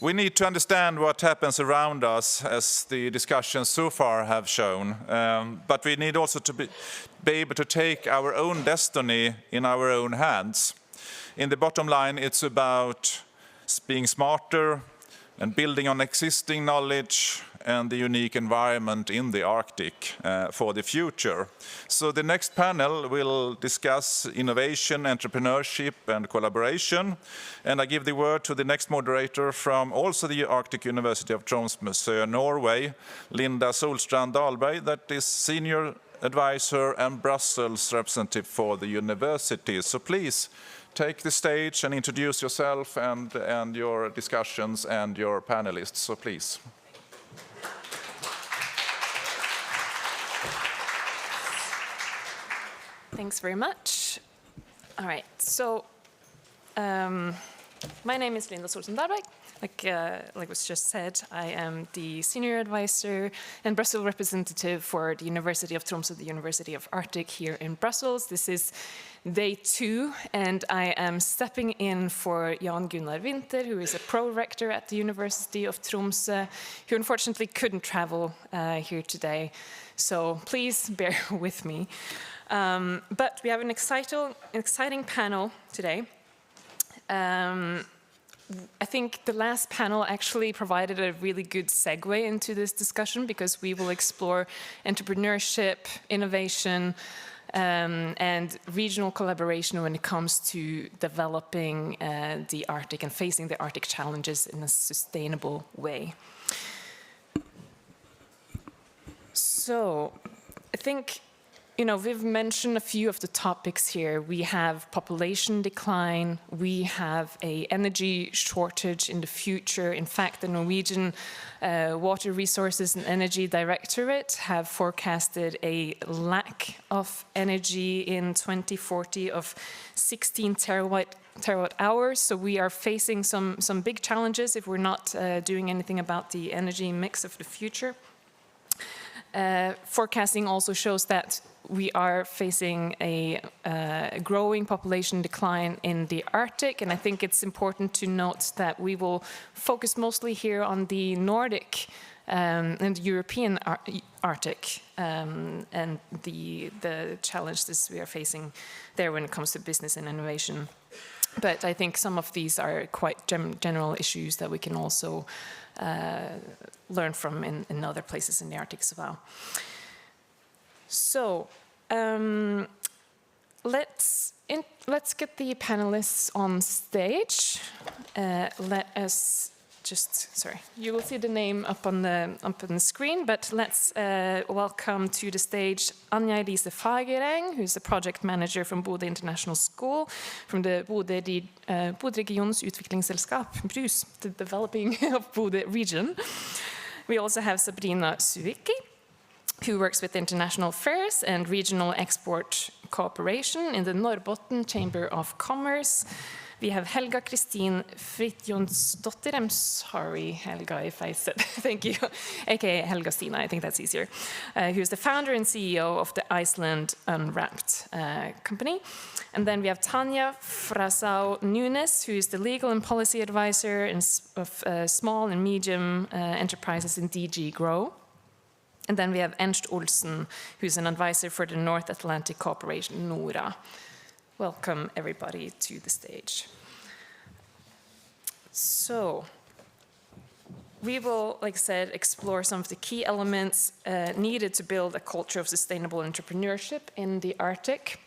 We need to understand what happens around us, as the discussions so far have shown, but we need also to be able to take our own destiny in our own hands. In the bottom line, it's about being smarter and building on existing knowledge and the unique environment in the Arctic for the future. So the next panel will discuss innovation, entrepreneurship and collaboration. And I give the word to the next moderator from also the Arctic University of Tromsø, Norway, Linda Solstrand Dahlberg, that is Senior Advisor and Brussels representative for the university. So please, take the stage and introduce yourself and your discussions and your panelists. So please. Thanks very much. All right, so my name is Linda Solstrand Dahlberg. Like was just said, I am the Senior Advisor and Brussels representative for the University of Tromsø, the University of Arctic here in Brussels. This is day 2, and I am stepping in for Jan Gunnar Winther, who is a pro-rector at the University of Tromsø, who unfortunately couldn't travel here today. So please bear with me. But we have an exciting panel today. I think the last panel actually provided a really good segue into this discussion, because we will explore entrepreneurship, innovation, and regional collaboration when it comes to developing the Arctic and facing the Arctic challenges in a sustainable way. So I think, you know, we've mentioned a few of the topics here. We have population decline, we have an energy shortage in the future. In fact, the Norwegian Water Resources and Energy Directorate have forecasted a lack of energy in 2040 of 16 terawatt hours. So we are facing some big challenges if we're not doing anything about the energy mix of the future. Forecasting also shows that we are facing a growing population decline in the Arctic, and I think it's important to note that we will focus mostly here on the Nordic and European Arctic and the challenges we are facing there when it comes to business and innovation. But I think some of these are quite general issues that we can also learn from in other places in the Arctic as well. So let's get the panelists on stage. Let us just, sorry, you will see the name up on the screen, but let's welcome to the stage Anja Elise Fagereng, who's the project manager from Bodø International School, from the Bodø Regions Utviklingsselskap, BRUS, the developing of Bodø region. We also have Sabrina Suikki, who works with international affairs and regional export cooperation in the Norbotten Chamber of Commerce. We have Helga Kristín Friðjónsdóttir. I'm sorry, Helga, if I said, thank you, aka Helga Stina, I think that's easier, who's the founder and CEO of the Iceland Unwrapped company. And then we have Tânia Frazão Nunes, who is the legal and policy advisor of small and medium enterprises in DG Grow. And then we have Ernst Olsen, who's an advisor for the North Atlantic Cooperation, NORA. Welcome everybody to the stage. So, we will, like I said, explore some of the key elements needed to build a culture of sustainable entrepreneurship in the Arctic.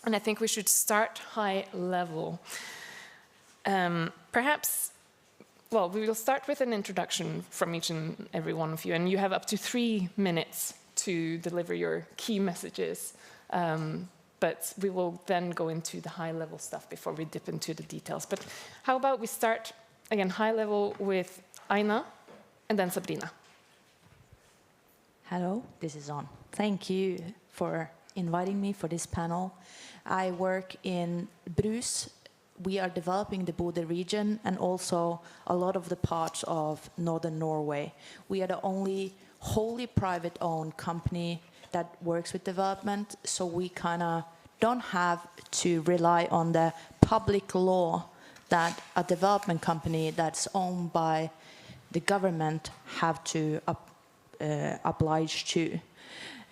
And I think we should start high level. Perhaps, well, we will start with an introduction from each and every one of you, and you have up to 3 minutes to deliver your key messages. But we will then go into the high-level stuff before we dip into the details. But how about we start, again, high-level with Aina, and then Sabrina. Hello, this is on. Thank you for inviting me for this panel. I work in BRUS. We are developing the Bodø region and also a lot of the parts of northern Norway. We are the only wholly private-owned company that works with development, so we kind of don't have to rely on the public law that a development company that's owned by the government have to oblige to.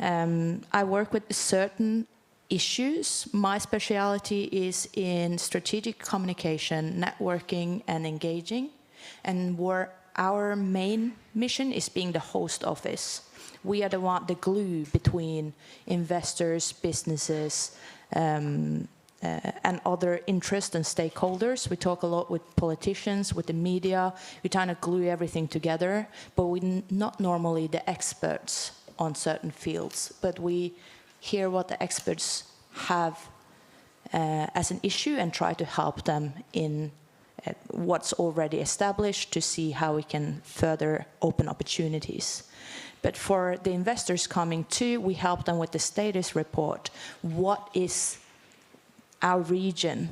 I work with certain issues. My speciality is in strategic communication, networking, and engaging. And where our main mission is being the host office. We are the glue between investors, businesses, and other interest and stakeholders. We talk a lot with politicians, with the media. We try to glue everything together, but we're not normally the experts on certain fields. But we hear what the experts have as an issue and try to help them in what's already established to see how we can further open opportunities. But for the investors coming too, we help them with the status report. What is our region?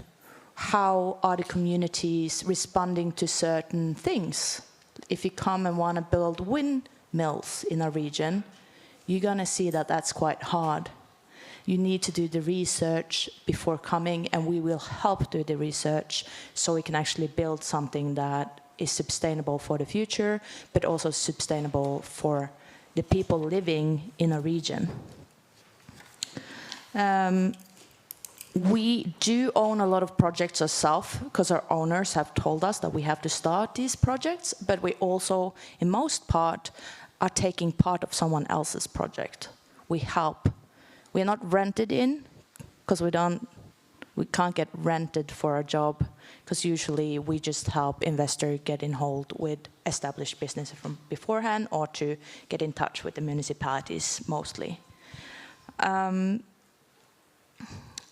How are the communities responding to certain things? If you come and want to build windmills in a region, you're going to see that that's quite hard. You need to do the research before coming, and we will help do the research so we can actually build something that is sustainable for the future, but also sustainable for the people living in a region. We do own a lot of projects ourselves because our owners have told us that we have to start these projects, but we also, in most part, are taking part of someone else's project. We help. We're not rented in because we can't get rented for a job because usually we just help investors get in hold with established businesses from beforehand or to get in touch with the municipalities mostly.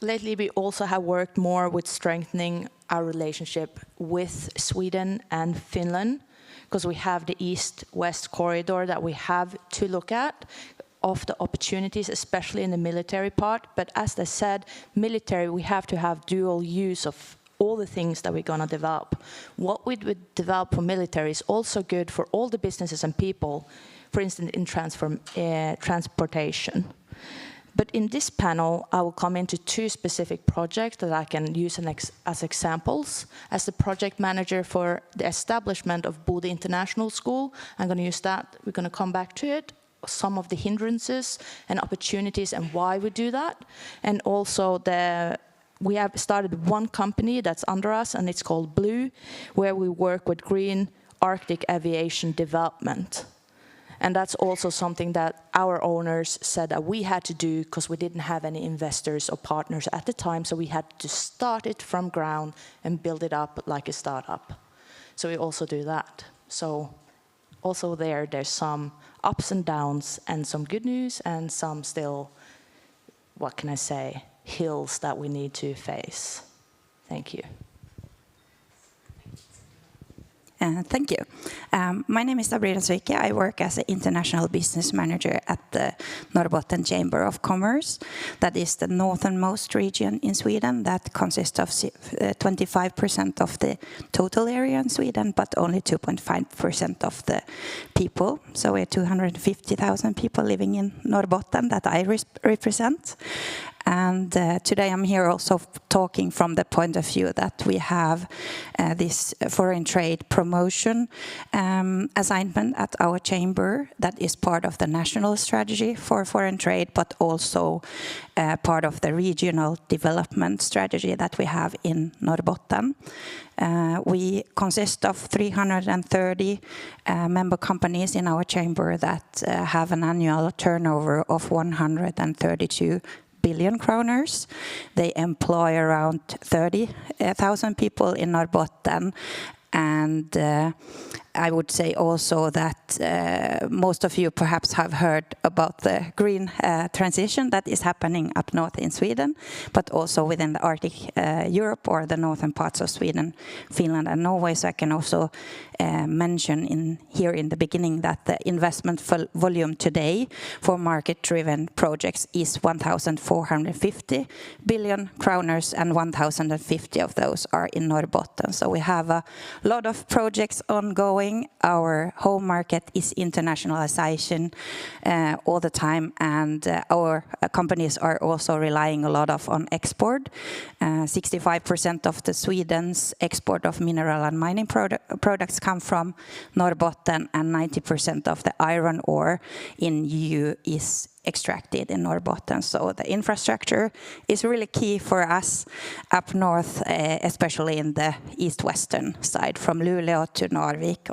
Lately, we also have worked more with strengthening our relationship with Sweden and Finland because we have the east-west corridor that we have to look at of the opportunities, especially in the military part. But as I said, military, we have to have dual use of all the things that we're going to develop. What we would develop for military is also good for all the businesses and people, for instance, in transportation. But in this panel, I will come into two specific projects that I can use as examples. As the project manager for the establishment of Bodø International School, I'm going to use that. We're going to come back to it. Some of the hindrances and opportunities and why we do that. And also we have started one company that's under us, and it's called Blue, where we work with green Arctic aviation development. And that's also something that our owners said that we had to do because we didn't have any investors or partners at the time, so we had to start it from ground and build it up like a startup. So we also do that. So also there's some ups and downs and some good news and some still, what can I say, hills that we need to face. Thank you. Thank you. My name is Sabrina Suikki. I work as an international business manager at the Norbotten Chamber of Commerce. That is the northernmost region in Sweden that consists of 25% of the total area in Sweden, but only 2.5% of the people. So we're 250,000 people living in Norbotten that I represent. And today I'm here also talking from the point of view that we have this foreign trade promotion assignment at our chamber that is part of the national strategy for foreign trade, but also part of the regional development strategy that we have in Norbotten. We consist of 330 member companies in our chamber that have an annual turnover of 132 billion kroners. They employ around 30,000 people in Norbotten, and I would say also that most of you perhaps have heard about the green transition that is happening up north in Sweden, but also within the Arctic Europe or the northern parts of Sweden, Finland and Norway. So I can also mention here in the beginning that the investment volume today for market-driven projects is 1,450 billion kroners, and 1,050 of those are in Norbotten. So we have a lot of projects ongoing growing. Our home market is internationalization all the time, and our companies are also relying a lot on export. 65% of the Sweden's export of mineral and mining products come from Norbotten, and 90% of the iron ore in EU is extracted in Norbotten. So the infrastructure is really key for us up north, especially in the east-western side, from Luleå to Narvik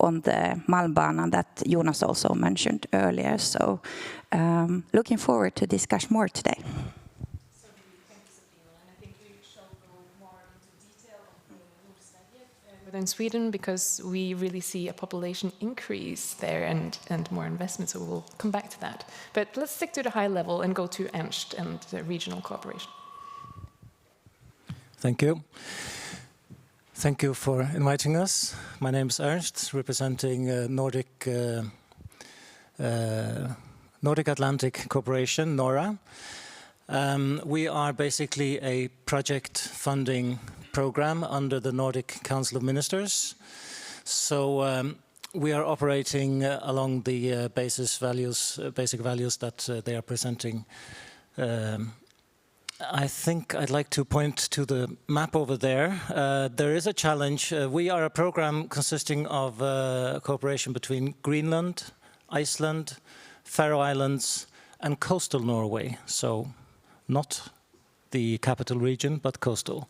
on the Malmbanan that Jonas also mentioned earlier. So looking forward to discuss more today. Within Sweden, because we really see a population increase there and more investment, so we'll come back to that. But let's stick to the high level and go to Ernst and the regional cooperation. Thank you. Thank you for inviting us. My name is Ernst, representing Nordic Atlantic Cooperation, NORA. We are basically a project funding program under the Nordic Council of Ministers. So we are operating along the basic values that they are presenting. I think I'd like to point to the map over there. There is a challenge. We are a program consisting of cooperation between Greenland, Iceland, Faroe Islands, and coastal Norway. So not the capital region, but coastal.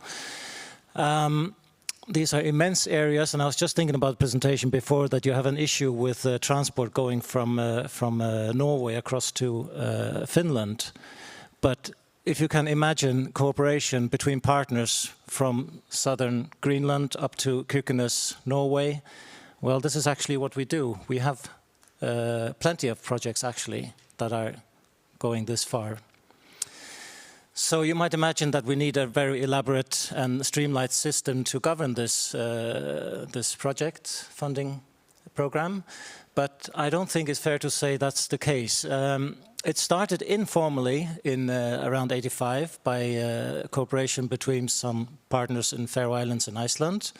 These are immense areas, and I was just thinking about the presentation before that you have an issue with transport going from Norway across to Finland. But if you can imagine cooperation between partners from southern Greenland up to Kirkenes, Norway, well, this is actually what we do. We have plenty of projects actually that are going this far. So you might imagine that we need a very elaborate and streamlined system to govern this project funding program, but I don't think it's fair to say that's the case. It started informally in around '85 by cooperation between some partners in Faroe Islands and Iceland.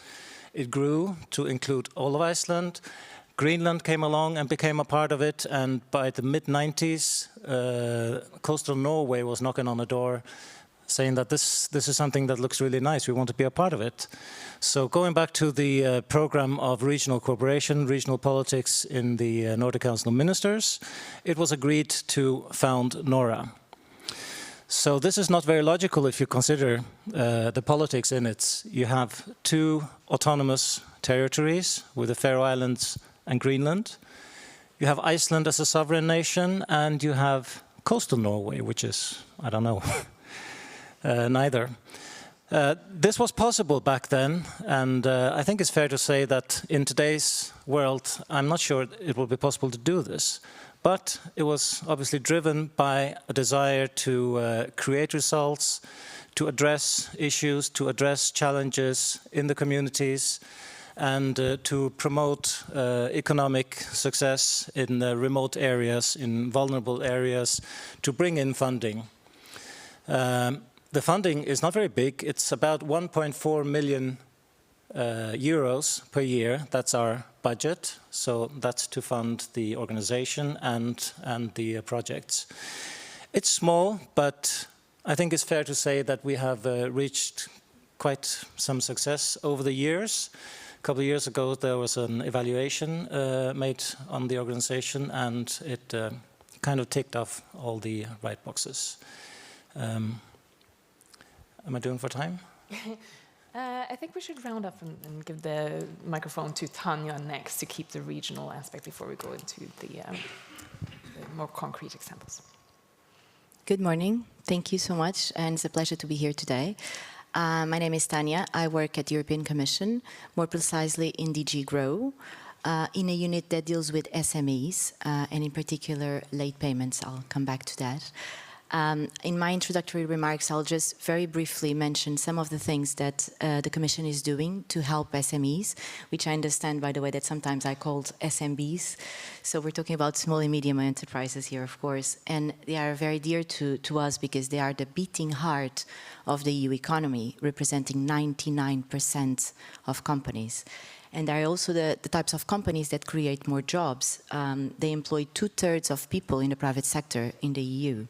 It grew to include all of Iceland. Greenland came along and became a part of it, and by the mid-90s, coastal Norway was knocking on the door saying that this is something that looks really nice, we want to be a part of it. So going back to the program of regional cooperation, regional politics in the Nordic Council of Ministers, it was agreed to found NORA. So this is not very logical if you consider the politics in it. You have two autonomous territories with the Faroe Islands and Greenland. You have Iceland as a sovereign nation, and you have coastal Norway, which is, I don't know, neither. This was possible back then, and I think it's fair to say that in today's world, I'm not sure it will be possible to do this. But it was obviously driven by a desire to create results, to address issues, to address challenges in the communities, and to promote economic success in remote areas, in vulnerable areas, to bring in funding. The funding is not very big. It's about 1.4 million euros per year. That's our budget. So that's to fund the organization and the projects. It's small, but I think it's fair to say that we have reached quite some success over the years. A couple of years ago, there was an evaluation made on the organization, and it kind of ticked off all the right boxes. Am I doing for time? I think we should round up and give the microphone to Tânia next to keep the regional aspect before we go into the more concrete examples. Good morning. Thank you so much, and it's a pleasure to be here today. My name is Tânia. I work at the European Commission, more precisely in DG GROW, in a unit that deals with SMEs, and in particular late payments. I'll come back to that. In my introductory remarks, I'll just very briefly mention some of the things that the Commission is doing to help SMEs, which I understand, by the way, that sometimes I called SMBs. So we're talking about small and medium enterprises here, of course, and they are very dear to us because they are the beating heart of the EU economy, representing 99% of companies. And they are also the types of companies that create more jobs. They employ 2/3 of people in the private sector in the EU.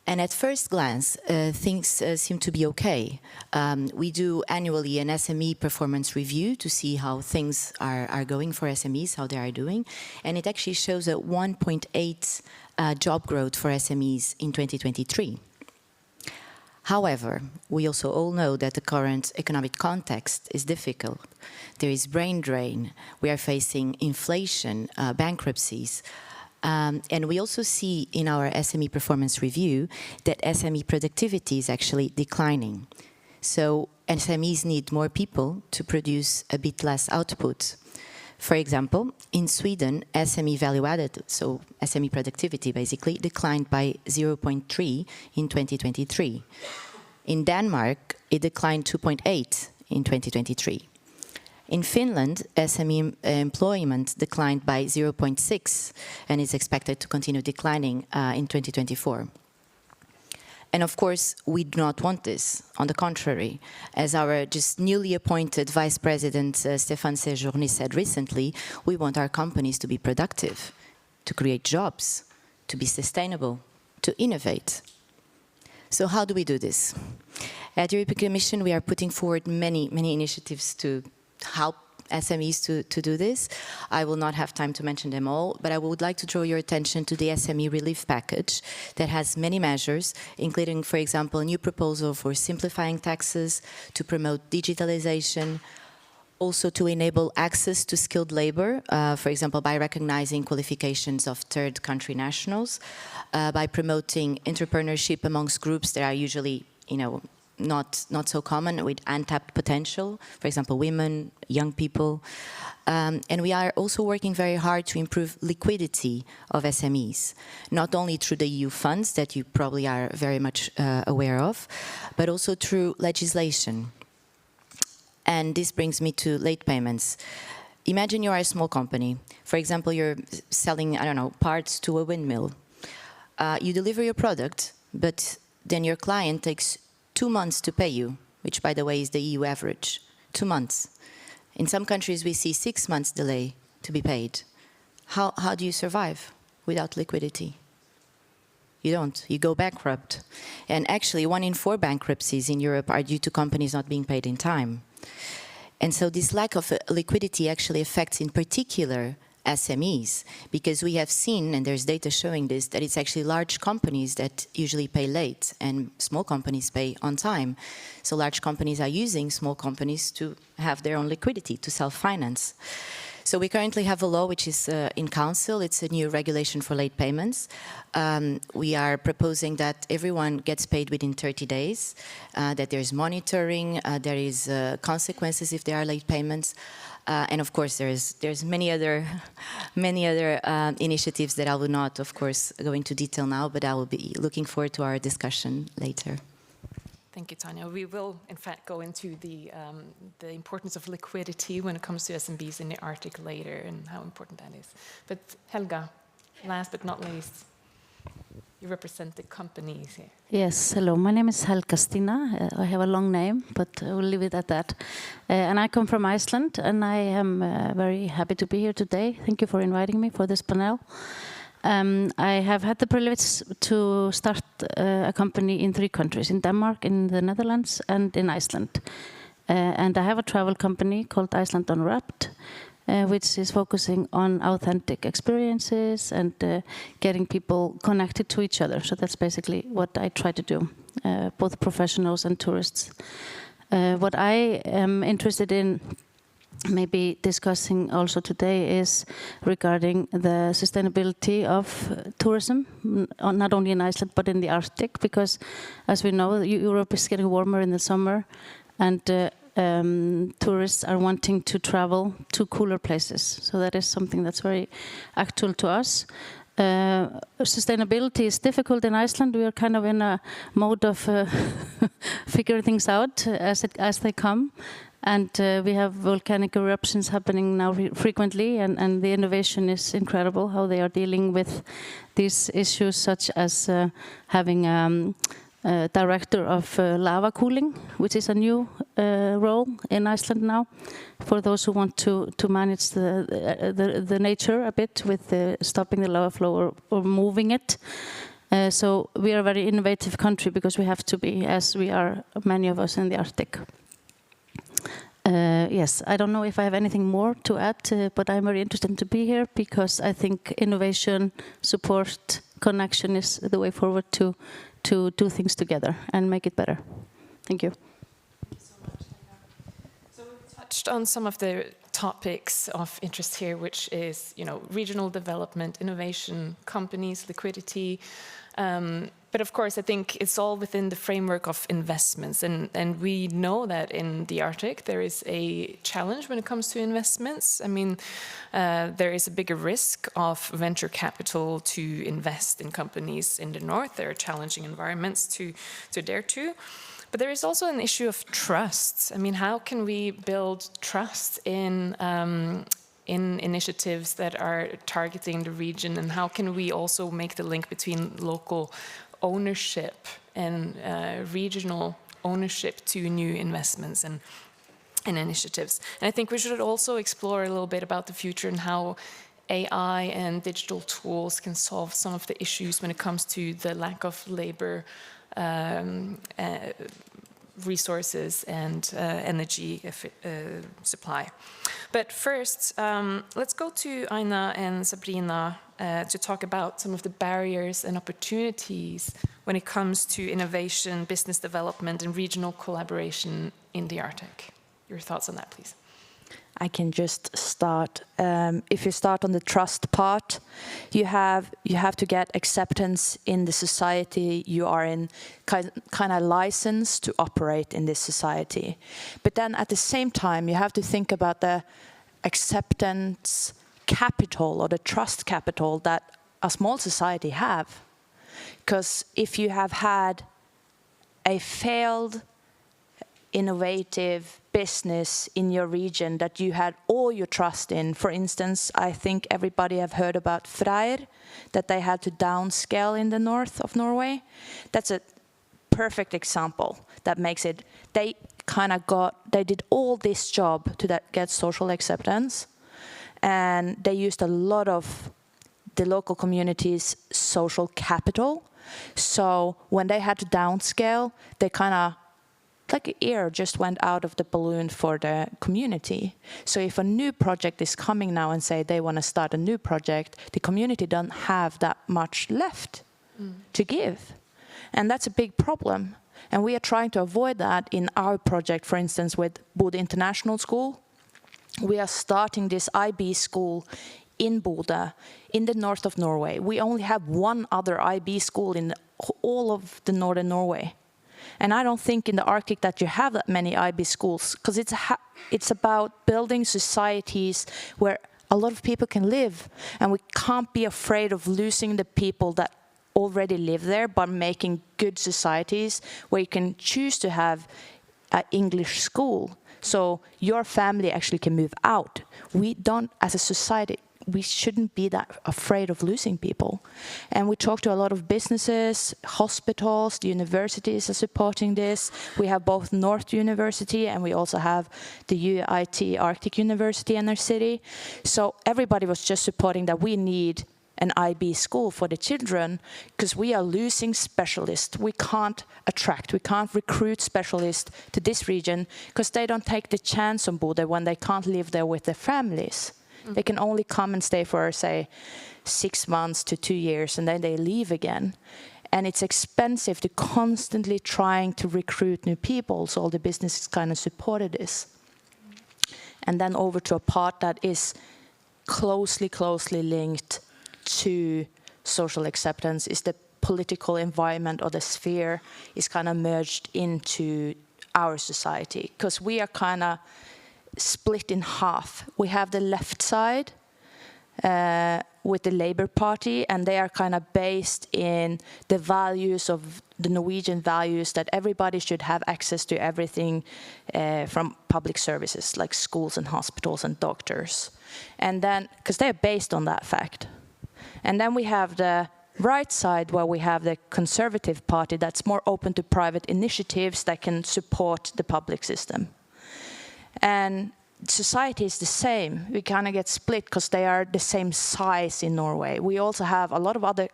And at first glance, things seem to be okay. We do annually an SME performance review to see how things are going for SMEs, how they are doing. And it actually shows a 1.8 job growth for SMEs in 2023. However, we also all know that the current economic context is difficult. There is brain drain. We are facing inflation, bankruptcies. And we also see in our SME performance review that SME productivity is actually declining. So SMEs need more people to produce a bit less output. For example, in Sweden, SME value added, so SME productivity basically, declined by 0.3 in 2023. In Denmark, it declined 2.8 in 2023. In Finland, SME employment declined by 0.6 and is expected to continue declining in 2024. And of course, we do not want this. On the contrary, as our just newly appointed Vice President Stéphane Séjourné said recently, we want our companies to be productive, to create jobs, to be sustainable, to innovate. So how do we do this? At the European Commission, we are putting forward many initiatives to help SMEs to do this. I will not have time to mention them all, but I would like to draw your attention to the SME relief package that has many measures, including, for example, a new proposal for simplifying taxes, to promote digitalization, also to enable access to skilled labor, for example, by recognizing qualifications of third country nationals, by promoting entrepreneurship amongst groups that are usually, not so common, with untapped potential, for example, women, young people. And we are also working very hard to improve liquidity of SMEs, not only through the EU funds that you probably are very much aware of, but also through legislation. And this brings me to late payments. Imagine you are a small company. For example, you're selling, parts to a windmill. You deliver your product, but then your client takes 2 months to pay you, which, by the way, is the EU average. 2 months. In some countries, we see 6 months delay to be paid. How do you survive without liquidity? You don't. You go bankrupt. And actually, 1 in 4 bankruptcies in Europe are due to companies not being paid in time. And so this lack of liquidity actually affects, in particular, SMEs, because we have seen, and there's data showing this, that it's actually large companies that usually pay late and small companies pay on time. So large companies are using small companies to have their own liquidity, to self-finance. So we currently have a law which is in council. It's a new regulation for late payments. We are proposing that everyone gets paid within 30 days, that there's monitoring, there is consequences if there are late payments. And of course, there's many other initiatives that I will not, of course, go into detail now, but I will be looking forward to our discussion later. Thank you, Tânia. We will, in fact, go into the importance of liquidity when it comes to SMBs in the Arctic later and how important that is. But Helga, last but not least, you represent the companies here. Yes, hello. My name is Helga. I have a long name, but I will leave it at that. And I come from Iceland, and I am very happy to be here today. Thank you for inviting me for this panel. I have had the privilege to start a company in 3 countries, in Denmark, in the Netherlands, and in Iceland. And I have a travel company called Iceland Unwrapped, which is focusing on authentic experiences and getting people connected to each other. So that's basically what I try to do, both professionals and tourists. What I am interested in maybe discussing also today is regarding the sustainability of tourism, not only in Iceland but in the Arctic, because as we know, Europe is getting warmer in the summer, and tourists are wanting to travel to cooler places. So that is something that's very actual to us. Sustainability is difficult in Iceland. We are kind of in a mode of figuring things out as they come. And we have volcanic eruptions happening now frequently, and the innovation is incredible, how they are dealing with these issues, such as having director of lava cooling, which is a new role in Iceland now, for those who want to manage the nature a bit with stopping the lava flow or moving it. So we are a very innovative country because we have to be, as we are many of us in the Arctic. Yes, I don't know if I have anything more to add, but I'm very interested to be here because I think innovation, support, connection is the way forward to do things together and make it better. Thank you. Thank you so much, Helga. So we've touched on some of the topics of interest here, which is, regional development, innovation, companies, liquidity. But of course, I think it's all within the framework of investments. And we know that in the Arctic, there is a challenge when it comes to investments. I mean, there is a bigger risk of venture capital to invest in companies in the north. There are challenging environments to dare to. But there is also an issue of trust. I mean, how can we build trust in initiatives that are targeting the region, and how can we also make the link between local ownership and regional ownership to new investments and initiatives? And I think we should also explore a little bit about the future and how AI and digital tools can solve some of the issues when it comes to the lack of labor, resources and energy supply. But first, let's go to Aina and Sabrina to talk about some of the barriers and opportunities when it comes to innovation, business development, and regional collaboration in the Arctic. Your thoughts on that, please. I can just start. If you start on the trust part, you have to get acceptance in the society you are in, kind of license to operate in this society. But then at the same time, you have to think about the acceptance capital or the trust capital that a small society have. Because if you have had a failed innovative business in your region that you had all your trust in. For instance, I think everybody have heard about Freyr, that they had to downscale in the north of Norway. That's a perfect example that makes it, they did all this job to get social acceptance, and they used a lot of the local community's social capital. So when they had to downscale, they like air just went out of the balloon for the community. So if a new project is coming now and say they want to start a new project, the community don't have that much left to give. And that's a big problem. And we are trying to avoid that in our project, for instance, with Bodø International School. We are starting this IB school in Bodø, in the north of Norway. We only have one other IB school in all of the northern Norway. And I don't think in the Arctic that you have that many IB schools, because it's about building societies where a lot of people can live. And we can't be afraid of losing the people that already live there, but making good societies where you can choose to have an English school. So your family actually can move out. We don't, as a society, we shouldn't be that afraid of losing people. And we talk to a lot of businesses, hospitals, the universities are supporting this. We have both North University and we also have the UIT Arctic University in our city. So everybody was just supporting that we need an IB school for the children because we are losing specialists. We can't recruit specialists to this region because they don't take the chance on Bodø when they can't live there with their families. They can only come and stay for, say, 6 months to 2 years, and then they leave again. And it's expensive to constantly trying to recruit new people, so all the businesses kind of supported this. And then over to a part that is closely linked to social acceptance is the political environment, or the sphere is kind of merged into our society. Because we are kind of split in half. We have the left side with the Labour Party, and they are kind of based in the values of the Norwegian values that everybody should have access to everything from public services like schools and hospitals and doctors. And then, because they are based on that fact. And then we have the right side, where we have the Conservative Party that's more open to private initiatives that can support the public system. And society is the same. We kind of get split because they are the same size in Norway. We also have a lot of other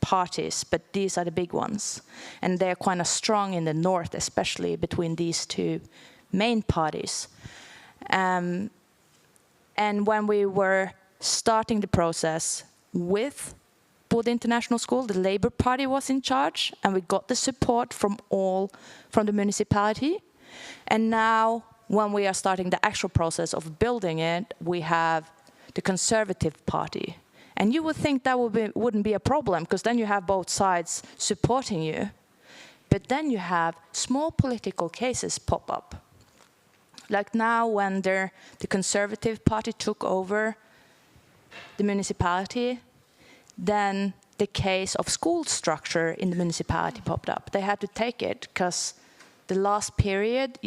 parties, but these are the big ones. And they're kind of strong in the north, especially between these two main parties. And when we were starting the process with Bodø International School, the Labour Party was in charge, and we got the support from the municipality. And now, when we are starting the actual process of building it, we have the Conservative Party. And you would think that wouldn't be a problem, because then you have both sides supporting you. But then you have small political cases pop up. Like now, when the Conservative Party took over the municipality, then the case of school structure in the municipality popped up. They had to take it, because the last period,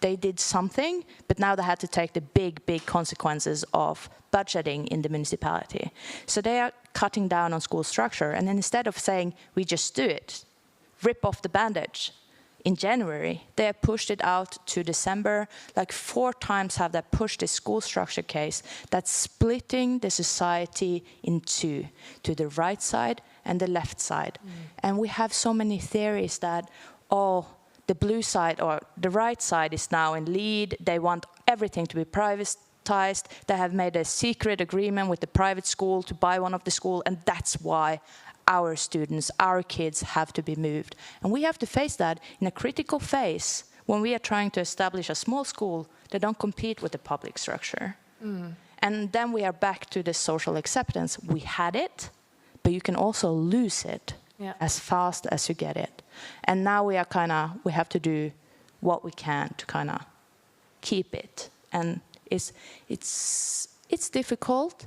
they did something, but now they had to take the big consequences of budgeting in the municipality. So they are cutting down on school structure, and then instead of saying, we just do it, rip off the bandage, in January, they have pushed it out to December. Like 4 times have they pushed this school structure case that's splitting the society in two, to the right side and the left side. And we have so many theories that, the blue side or the right side is now in lead. They want everything to be privatized. They have made a secret agreement with the private school to buy one of the school, and that's why our students, our kids have to be moved. And we have to face that in a critical phase when we are trying to establish a small school that don't compete with the public structure. And then we are back to the social acceptance. We had it, but you can also lose it as fast as you get it. And now we have to do what we can to kind of keep it. And it's difficult,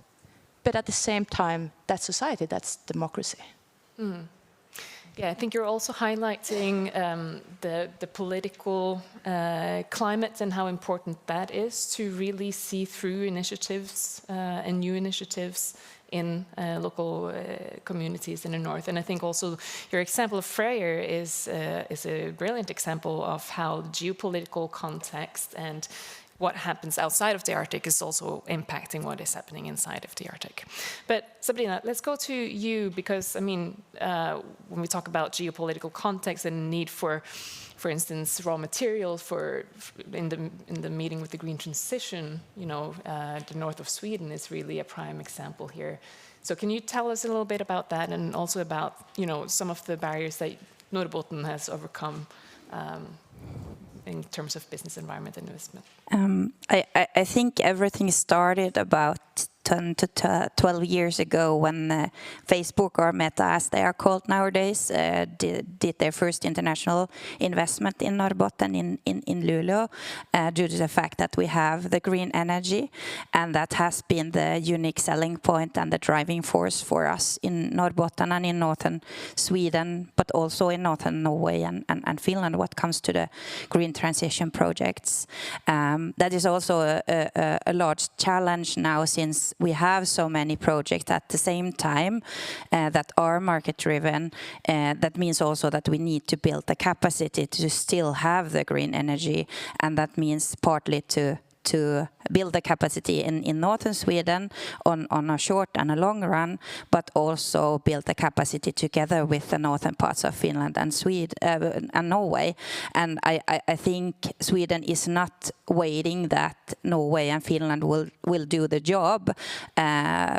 but at the same time, that's society, that's democracy. Yeah, I think you're also highlighting the political climate and how important that is to really see through initiatives and new initiatives in local communities in the north. And I think also your example of Freyr is a brilliant example of how geopolitical context and what happens outside of the Arctic is also impacting what is happening inside of the Arctic. But Sabrina, let's go to you, because I mean, when we talk about geopolitical context and need for instance, raw materials in the meeting with the green transition, the north of Sweden is really a prime example here. So can you tell us a little bit about that, and also about some of the barriers that Norbotten has overcome in terms of business environment and investment? I think everything started about 10 to 12 years ago when Facebook, or Meta as they are called nowadays, did their first international investment in Norbotten in Luleå, due to the fact that we have the green energy, and that has been the unique selling point and the driving force for us in Norbotten and in northern Sweden, but also in northern Norway and Finland what comes to the green transition projects. That is also a large challenge now, since we have so many projects at the same time that are market-driven. That means also that we need to build the capacity to still have the green energy, and that means partly to build the capacity in northern Sweden on a short and a long run, but also build the capacity together with the northern parts of Finland and Sweden and Norway. And I think Sweden is not waiting that Norway and Finland will do the job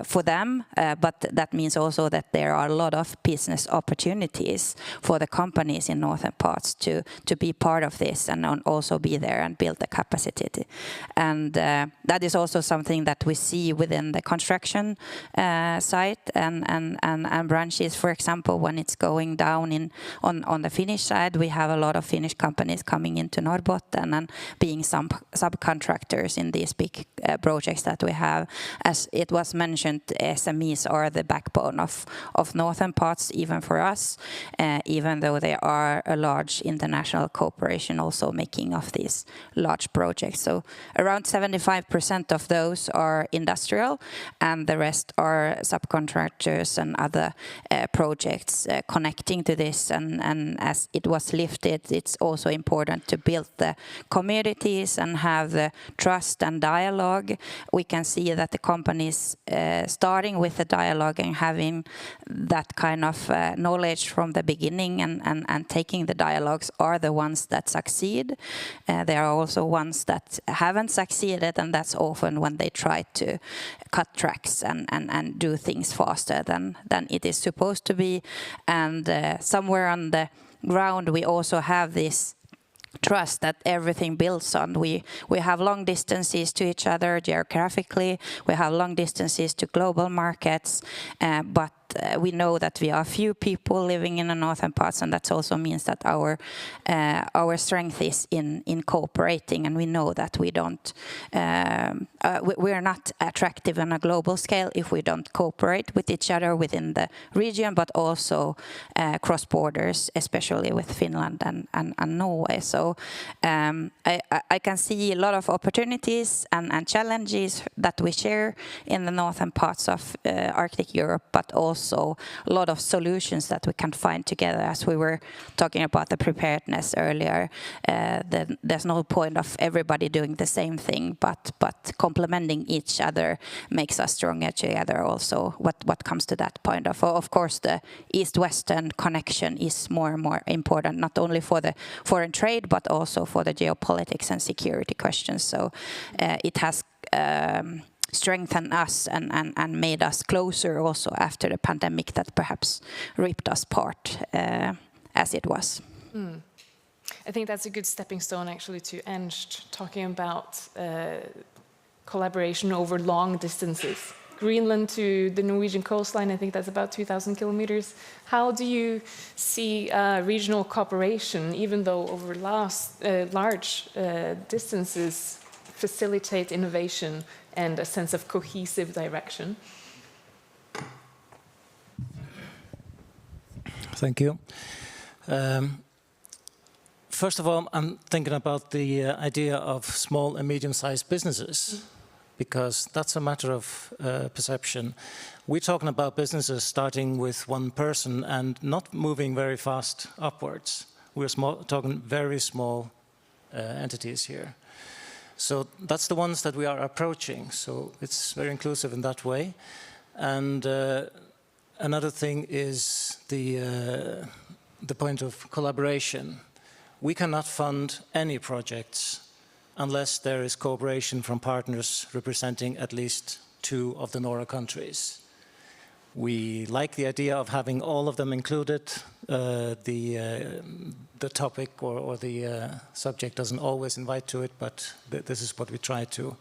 for them, but that means also that there are a lot of business opportunities for the companies in northern parts to be part of this and also be there and build the capacity. And that is also something that we see within the construction site and branches. For example, when it's going down on the Finnish side, we have a lot of Finnish companies coming into Norbotten and being some subcontractors in these big projects that we have. As it was mentioned, SMEs are the backbone of northern parts, even for us, even though they are a large international corporation also making of these large projects. So around around 75% of those are industrial, and the rest are subcontractors and other projects connecting to this. And as it was lifted, it's also important to build the communities and have the trust and dialogue. We can see that the companies starting with the dialogue and having that kind of knowledge from the beginning and taking the dialogues are the ones that succeed. There are also ones that haven't succeeded, and that's often when they try to cut tracks and do things faster than it is supposed to be. And somewhere on the ground we also have this trust that everything builds on. We have long distances to each other geographically, we have long distances to global markets, but we know that we are few people living in the northern parts, and that also means that our strength is in cooperating, and we know that we are not attractive on a global scale if we don't cooperate with each other within the region, but also cross borders, especially with Finland and Norway. So I can see a lot of opportunities and challenges that we share in the northern parts of Arctic Europe, but also a lot of solutions that we can find together. As we were talking about the preparedness earlier, there's no point of everybody doing the same thing, but complementing each other makes us stronger together. Also, what comes to that point of course, the east-western connection is more and more important, not only for the foreign trade, but also for the geopolitics and security questions. So it has strengthened us and made us closer also after the pandemic that perhaps ripped us apart as it was. I think that's a good stepping stone actually to Ernst, talking about collaboration over long distances. Greenland to the Norwegian coastline, I think that's about 2,000 kilometers. How do you see regional cooperation, even though over large distances, facilitate innovation and a sense of cohesive direction? Thank you. First of all, I'm thinking about the idea of small and medium-sized businesses, because that's a matter of perception. We're talking about businesses starting with one person and not moving very fast upwards. We're talking very small entities here. So that's the ones that we are approaching. So it's very inclusive in that way. And another thing is the point of collaboration. We cannot fund any projects unless there is cooperation from partners representing at least 2 of the NORA countries. We like the idea of having all of them included. The topic or the subject doesn't always invite to it, but this is what we try to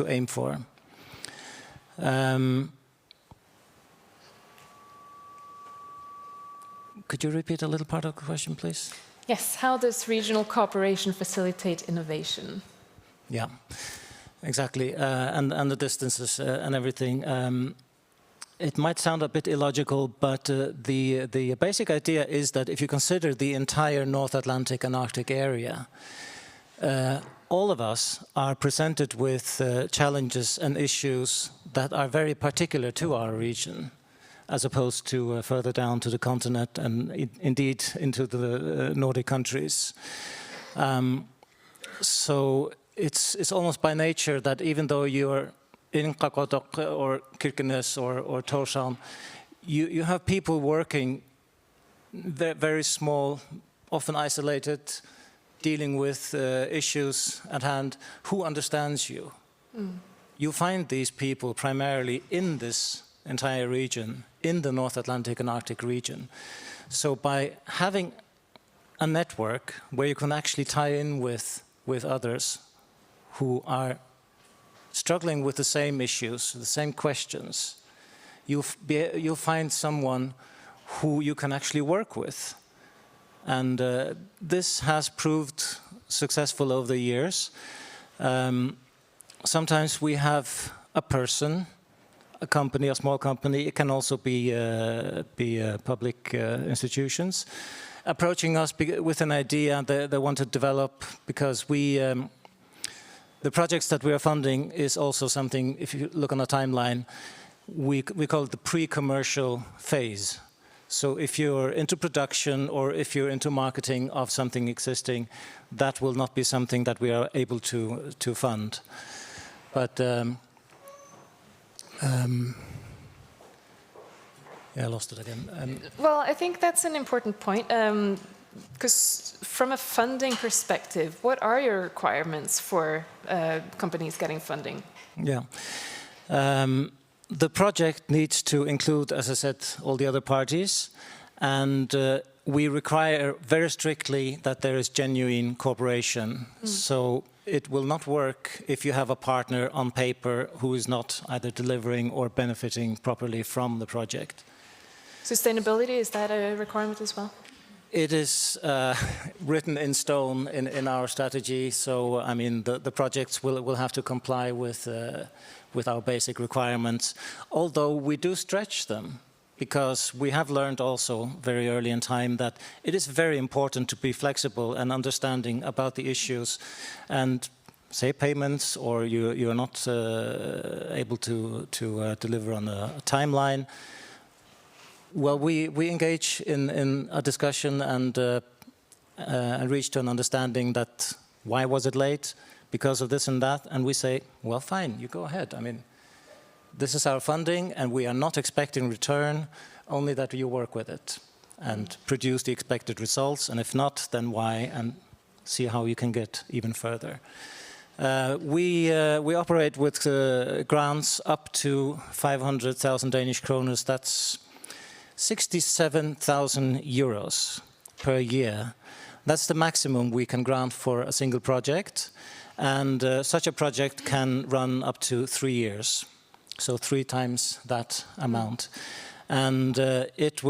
aim for. Could you repeat a little part of the question, please? Yes, how does regional cooperation facilitate innovation? Yeah, exactly, and the distances and everything. It might sound a bit illogical, but the basic idea is that if you consider the entire North Atlantic and Arctic area, all of us are presented with challenges and issues that are very particular to our region, as opposed to further down to the continent and indeed into the Nordic countries. So it's almost by nature that even though you're in Qaqortoq or Kirkenes or Tórshavn, you have people working very small, often isolated, dealing with issues at hand. Who understands you? You find these people primarily in this entire region, in the North Atlantic and Arctic region. So by having a network where you can actually tie in with others who are struggling with the same issues, the same questions, you'll find someone who you can actually work with. And this has proved successful over the years. Sometimes we have a person, a company, a small company, it can also be public institutions, approaching us with an idea they want to develop, because the projects that we are funding is also something, if you look on a timeline, we call it the pre-commercial phase. So if you're into production or if you're into marketing of something existing, that will not be something that we are able to fund. But yeah, I lost it again. Well, I think that's an important point, because from a funding perspective, what are your requirements for companies getting funding? Yeah. The project needs to include, as I said, all the other parties, and we require very strictly that there is genuine cooperation. So it will not work if you have a partner on paper who is not either delivering or benefiting properly from the project. Sustainability, is that a requirement as well? It is written in stone in our strategy, so I mean the projects will have to comply with our basic requirements, although we do stretch them, because we have learned also very early in time that it is very important to be flexible and understanding about the issues, and say payments or you're not able to deliver on a timeline. Well, we engage in a discussion and reach to an understanding that why was it late? Because of this and that, and we say, well, fine, you go ahead. I mean, this is our funding, and we are not expecting return, only that you work with it and produce the expected results, and if not, then why, and see how you can get even further. We operate with grants up to 500,000 Danish kroner. That's 67,000 euros per year. That's the maximum we can grant for a single project. And such a project can run up to 3 years, so 3 times that amount. And this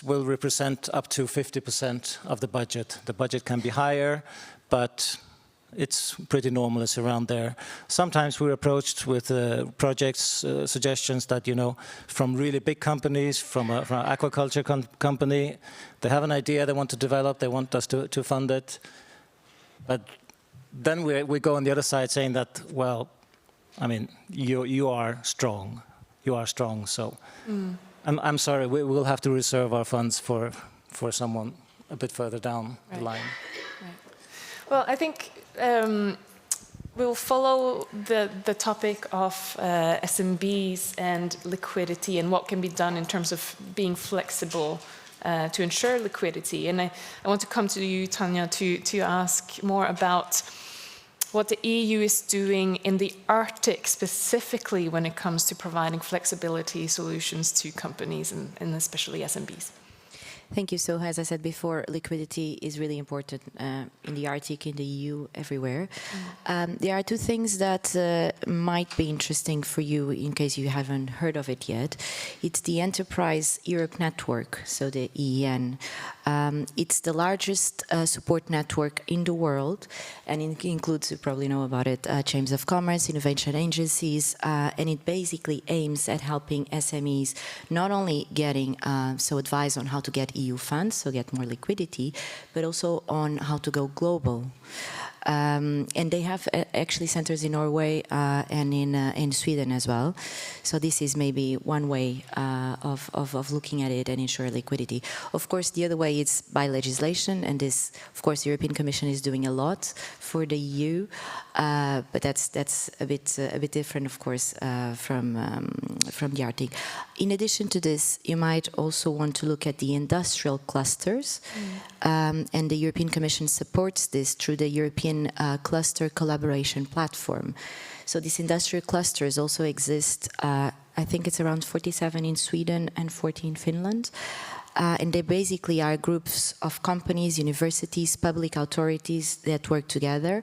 will represent up to 50% of the budget. The budget can be higher, but it's pretty normal, it's around there. Sometimes we're approached with projects, suggestions that, you know, from really big companies, from an aquaculture company, they have an idea they want to develop, they want us to fund it. But then we go on the other side saying that, well, I mean, you are strong. You are strong, so I'm sorry, we will have to reserve our funds for someone a bit further down the line. Right. Well, I think we'll follow the topic of SMBs and liquidity and what can be done in terms of being flexible to ensure liquidity. And I want to come to you, Tânia, to ask more about what the EU is doing in the Arctic specifically when it comes to providing flexibility solutions to companies and especially SMBs. Thank you. So, as I said before, liquidity is really important in the Arctic, in the EU, everywhere. There are 2 things that might be interesting for you in case you haven't heard of it yet. It's the Enterprise Europe Network, so the EEN. It's the largest support network in the world, and it includes, you probably know about it, chambers of commerce, innovation agencies, and it basically aims at helping SMEs not only getting advice on how to get EU funds, so get more liquidity, but also on how to go global. And they have actually centers in Norway and in Sweden as well. So this is maybe one way of looking at it and ensure liquidity. Of course, the other way is by legislation, and this, of course, the European Commission is doing a lot for the EU, but that's a bit different, of course, from the Arctic. In addition to this, you might also want to look at the industrial clusters, and the European Commission supports this through the European Cluster Collaboration Platform. So these industrial clusters also exist, I think it's around 47 in Sweden and 40 in Finland. And they basically are groups of companies, universities, public authorities that work together.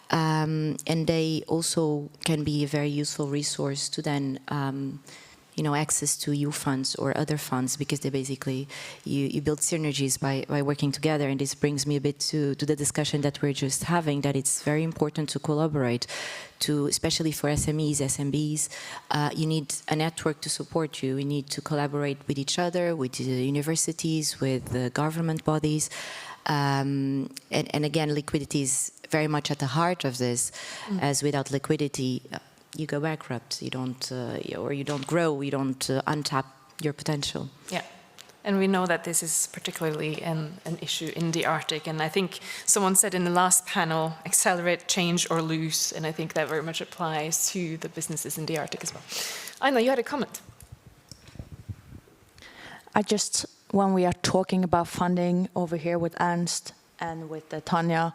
And they also can be a very useful resource to then access to EU funds or other funds, because they basically, you build synergies by working together. And this brings me a bit to the discussion that we're just having, that it's very important to collaborate, especially for SMEs, SMBs. You need a network to support you. You need to collaborate with each other, with the universities, with the government bodies. And again, liquidity is very much at the heart of this, as without liquidity, you go bankrupt, you don't, or you don't grow, you don't untap your potential. Yeah. And we know that this is particularly an issue in the Arctic. And I think someone said in the last panel, accelerate, change, or lose. And I think that very much applies to the businesses in the Arctic as well. Aina, you had a comment. When we are talking about funding over here with Ernst and with Tânia,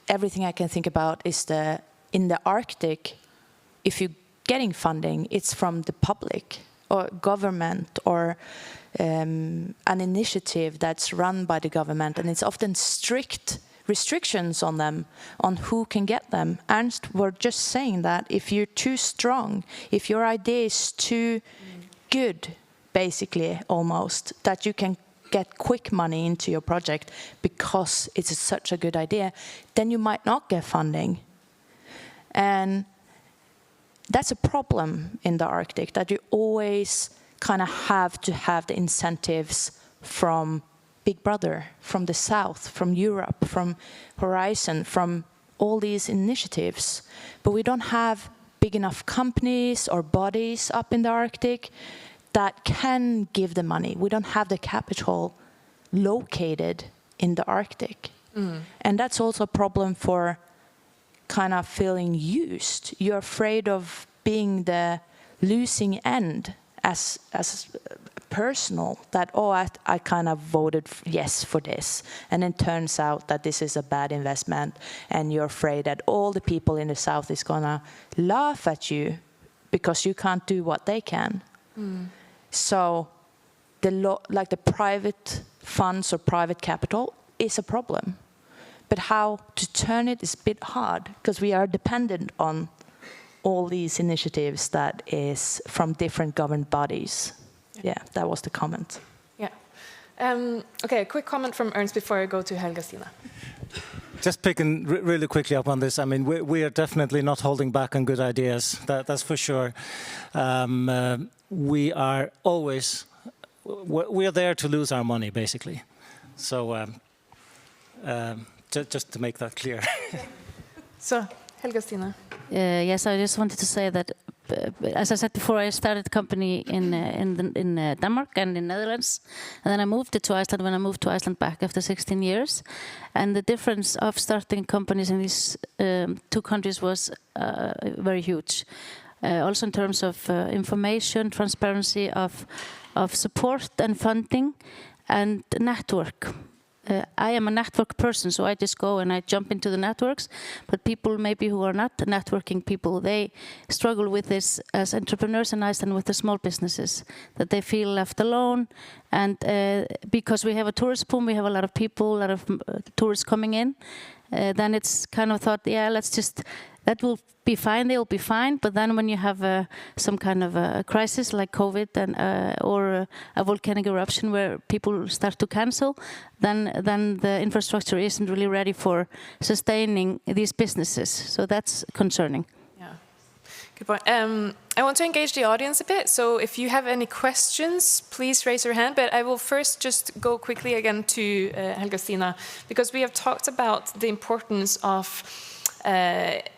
everything I can think about is in the Arctic, if you're getting funding, it's from the public or government or an initiative that's run by the government, and it's often strict restrictions on them, on who can get them. Ernst were just saying that if you're too strong, if your idea is too good, basically almost, that you can get quick money into your project because it's such a good idea, then you might not get funding. And that's a problem in the Arctic, that you always kind of have to have the incentives from Big Brother, from the South, from Europe, from Horizon, from all these initiatives. But we don't have big enough companies or bodies up in the Arctic that can give the money. We don't have the capital located in the Arctic. And that's also a problem for kind of feeling used. You're afraid of being the losing end as personal, that, oh, I kind of voted yes for this. And then turns out that this is a bad investment, and you're afraid that all the people in the South is going to laugh at you because you can't do what they can. So the private funds or private capital is a problem. But how to turn it is a bit hard, because we are dependent on all these initiatives that is from different government bodies. Yeah, that was the comment. Yeah. Okay, a quick comment from Ernst before I go to Helga. Just picking really quickly up on this, I mean, we are definitely not holding back on good ideas, that's for sure. We are always, we are there to lose our money, basically. So just to make that clear. So, Helga. Yes, I just wanted to say that, as I said before, I started a company in Denmark and in Netherlands, and then I moved it to Iceland when I moved to Iceland back after 16 years. And the difference of starting companies in these two countries was very huge. Also in terms of information, transparency, of support and funding, and network. I am a network person, so I just go and I jump into the networks. But people maybe who are not networking people, they struggle with this as entrepreneurs in Iceland with the small businesses, that they feel left alone. And because we have a tourist boom, we have a lot of people, a lot of tourists coming in, then it's kind of thought, yeah, let's just, that will be fine, they'll be fine. But then when you have some kind of a crisis like COVID and, or a volcanic eruption where people start to cancel, then the infrastructure isn't really ready for sustaining these businesses. So that's concerning. Yeah, good point. I want to engage the audience a bit. So if you have any questions, please raise your hand. But I will first just go quickly again to Helga, because we have talked about the importance of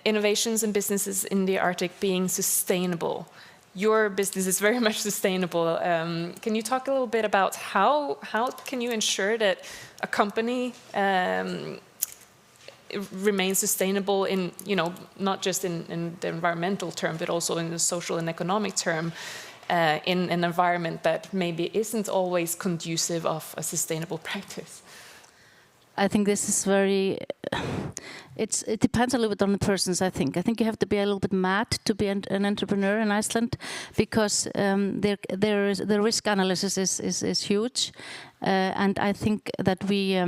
innovations and businesses in the Arctic being sustainable. Your business is very much sustainable. Can you talk a little bit about how can you ensure that a company remains sustainable in, you know, not just in the environmental term, but also in the social and economic term, in an environment that maybe isn't always conducive of a sustainable practice? I think this is very, it depends a little bit on the persons, I think. I think you have to be a little bit mad to be an entrepreneur in Iceland, because the risk analysis is huge. And I think that we,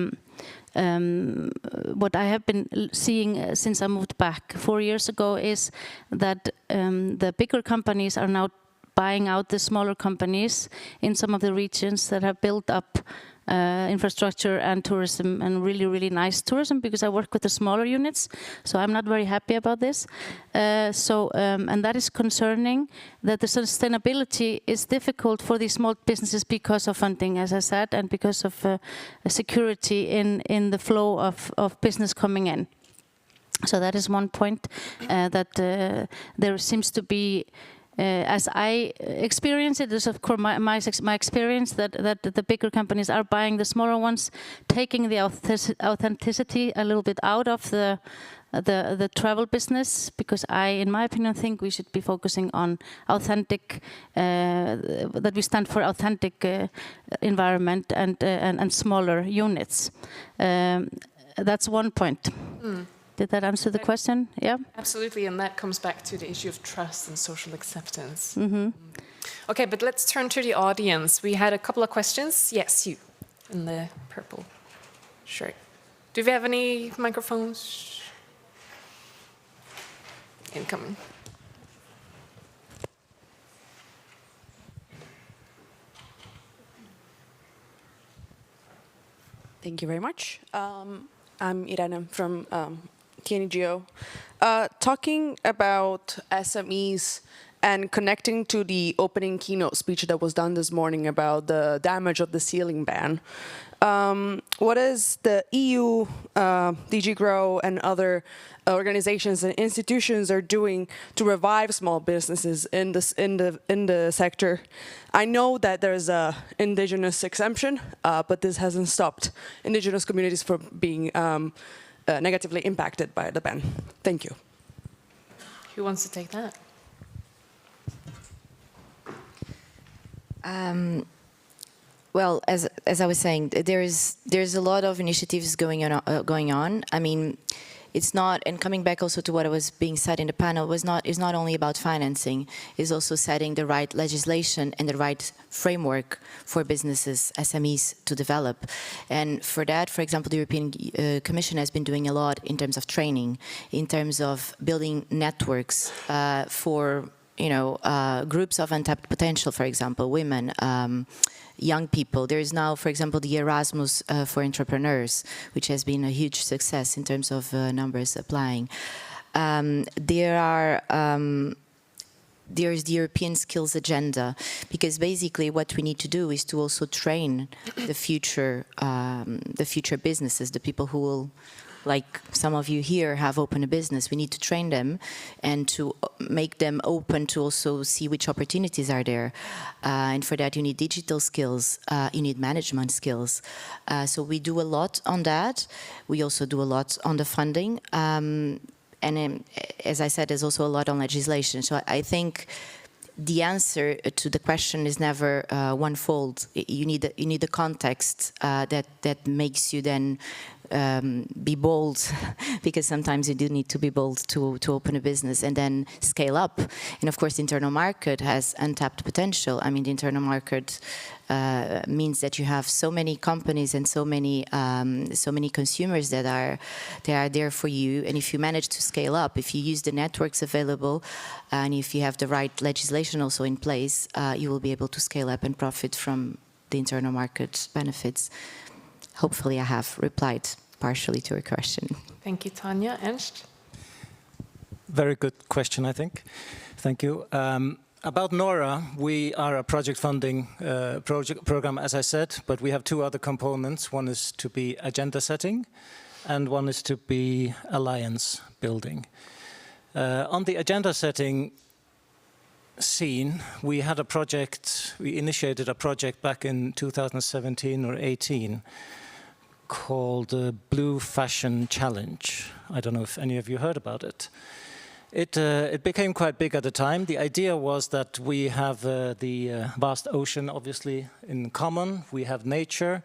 what I have been seeing since I moved back 4 years ago is that the bigger companies are now buying out the smaller companies in some of the regions that have built up infrastructure and tourism, and really, really nice tourism, because I work with the smaller units, so I'm not very happy about this. And that is concerning, that the sustainability is difficult for these small businesses because of funding, as I said, and because of security in the flow of business coming in. So that is one point, that there seems to be, as I experience it, is of course my experience that the bigger companies are buying the smaller ones, taking the authenticity a little bit out of the travel business, because in my opinion, think we should be focusing on authentic, that we stand for authentic environment and smaller units. That's one point. Did that answer the question? Yeah? Absolutely, and that comes back to the issue of trust and social acceptance. Okay, but let's turn to the audience. We had a couple of questions. Yes, you, in the purple shirt. Do we have any microphones? Incoming. Thank you very much. I'm Irene from TNGO. Talking about SMEs and connecting to the opening keynote speech that was done this morning about the damage of the ceiling ban, what is the EU, DG GROW and other organizations and institutions are doing to revive small businesses in the sector? I know that there's a indigenous exemption, but this hasn't stopped indigenous communities from being negatively impacted by the ban. Thank you. Who wants to take that? Well, as I was saying, there's a lot of initiatives going on. I mean, it's not, and coming back also to what was being said in the panel, is not only about financing, it's also setting the right legislation and the right framework for businesses, SMEs, to develop. And for that, for example, the European Commission has been doing a lot in terms of training, in terms of building networks for groups of untapped potential, for example, women, young people. There is now, for example, the Erasmus for entrepreneurs, which has been a huge success in terms of numbers applying. There is the European skills agenda, because basically what we need to do is to also train the future businesses, the people who will, like some of you here, have opened a business. We need to train them and to make them open to also see which opportunities are there. And for that, you need digital skills, you need management skills. So we do a lot on that. We also do a lot on the funding. And as I said, there's also a lot on legislation. So I think the answer to the question is never one-fold. You need the context that makes you then be bold, because sometimes you do need to be bold to open a business and then scale up. And of course, the internal market has untapped potential. I mean, the internal market means that you have so many companies and so many consumers that are there for you. And if you manage to scale up, if you use the networks available, and if you have the right legislation also in place, you will be able to scale up and profit from the internal market benefits. Hopefully, I have replied partially to your question. Thank you, Tânia. Ernst? Very good question, I think. Thank you. About NORA, we are a project funding program, as I said, but we have two other components. One is to be agenda setting, and one is to be alliance building. On the agenda setting scene, we had a project, we initiated a project back in 2017 or 18 called the Blue Fashion Challenge. I don't know if any of you heard about it. It became quite big at the time. The idea was that we have the vast ocean, obviously, in common. We have nature,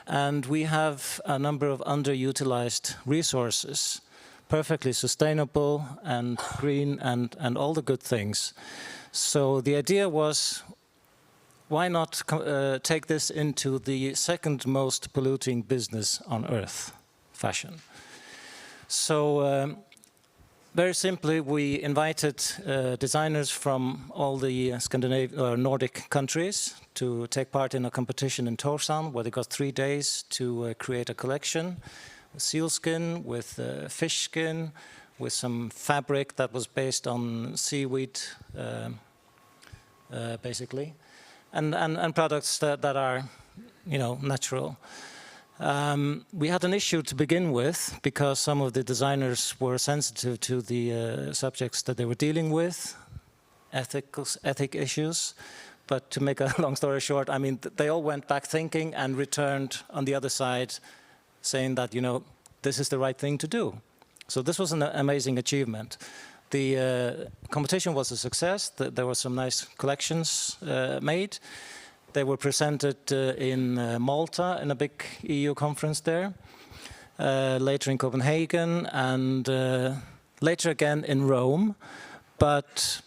and we have a number of underutilized resources, perfectly sustainable and green and all the good things. So the idea was, why not take this into the second most polluting business on Earth, fashion? So very simply, we invited designers from all the Nordic countries to take part in a competition in Tórshavn, where they got 3 days to create a collection, sealskin with fish skin, with some fabric that was based on seaweed, basically, and products that are, natural. We had an issue to begin with because some of the designers were sensitive to the subjects that they were dealing with, ethic issues. But to make a long story short, I mean, they all went back thinking and returned on the other side saying that, this is the right thing to do. So this was an amazing achievement. The competition was a success. There were some nice collections made. They were presented in Malta in a big EU conference there, later in Copenhagen, and later again in Rome. But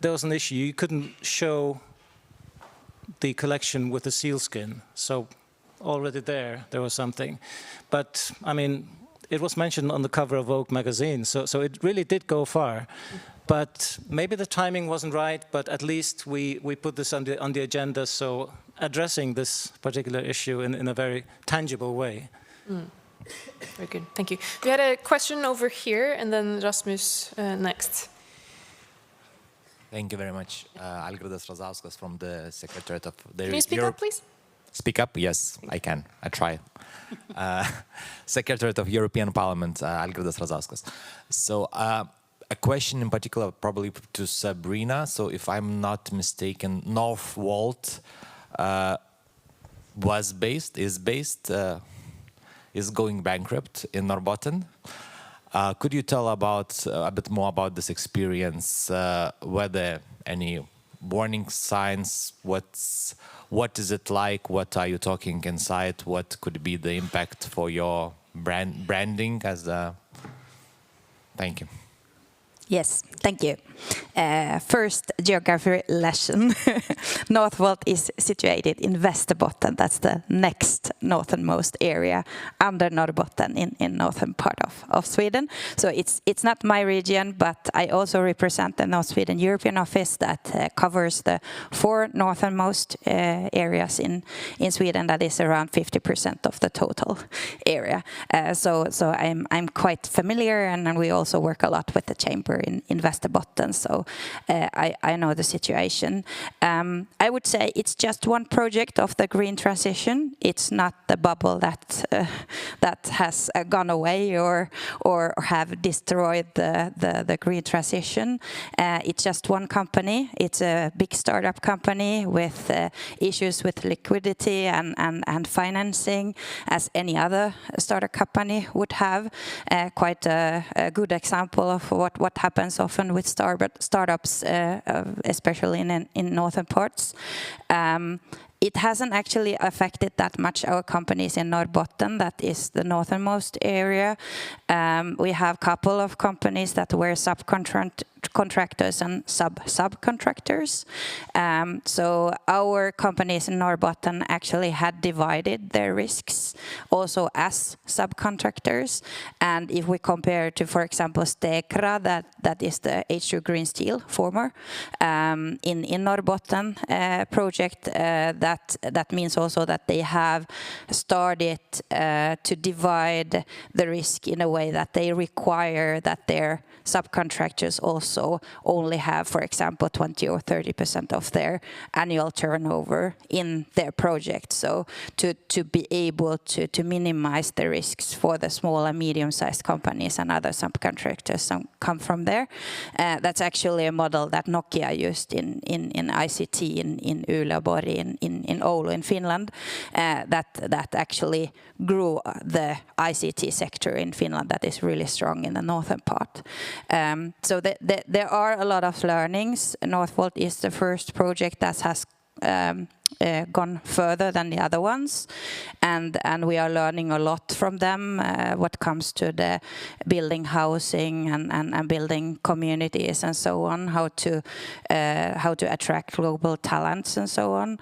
there was an issue. You couldn't show the collection with the sealskin. So already there was something. But, I mean, it was mentioned on the cover of Vogue magazine, so it really did go far. But maybe the timing wasn't right, but at least we put this on the agenda, so addressing this particular issue in a very tangible way. Very good, thank you. We had a question over here, and then Rasmus next. Thank you very much. Algirdas Razauskas from the Secretariat of the Can you speak up, please? Speak up? Yes, I can. I try. Secretariat of European Parliament, Algirdas Razauskas. So a question in particular probably to Sabrina. So if I'm not mistaken, Northvolt is going bankrupt in Norbotten. Could you tell a bit more about this experience? Were there any warning signs? What is it like? What are you talking inside? What could be the impact for your branding as a... Thank you. Yes, thank you. First, geography lesson. Northvolt is situated in Västerbotten. That's the next northernmost area under Norbotten in northern part of Sweden. So it's not my region, but I also represent the North Sweden European office that covers the 4 northernmost areas in Sweden. That is around 50% of the total area. So I'm quite familiar, and we also work a lot with the chamber in Västerbotten, so I know the situation. I would say it's just one project of the green transition. It's not the bubble that has gone away or have destroyed the green transition. It's just one company. It's a big startup company with issues with liquidity and financing, as any other startup company would have. Quite a good example of what happens often with startups, especially in northern parts. It hasn't actually affected that much our companies in Norbotten, that is the northernmost area. We have a couple of companies that were subcontractors and subcontractors. So our companies in Norbotten actually had divided their risks also as subcontractors. And if we compare to, for example, Stekra, that is the H2 Green Steel former, in Norbotten project, that means also that they have started to divide the risk in a way that they require that their subcontractors also only have, for example, 20 or 30% of their annual turnover in their project. So to be able to minimize the risks for the small and medium-sized companies and other subcontractors come from there. That's actually a model that Nokia used in ICT in Uleåborg in Oulu in Finland, that actually grew the ICT sector in Finland that is really strong in the northern part. So there are a lot of learnings. Northvolt is the first project that has gone further than the other ones, and we are learning a lot from them what comes to the building housing and building communities and so on, how to attract global talents and so on.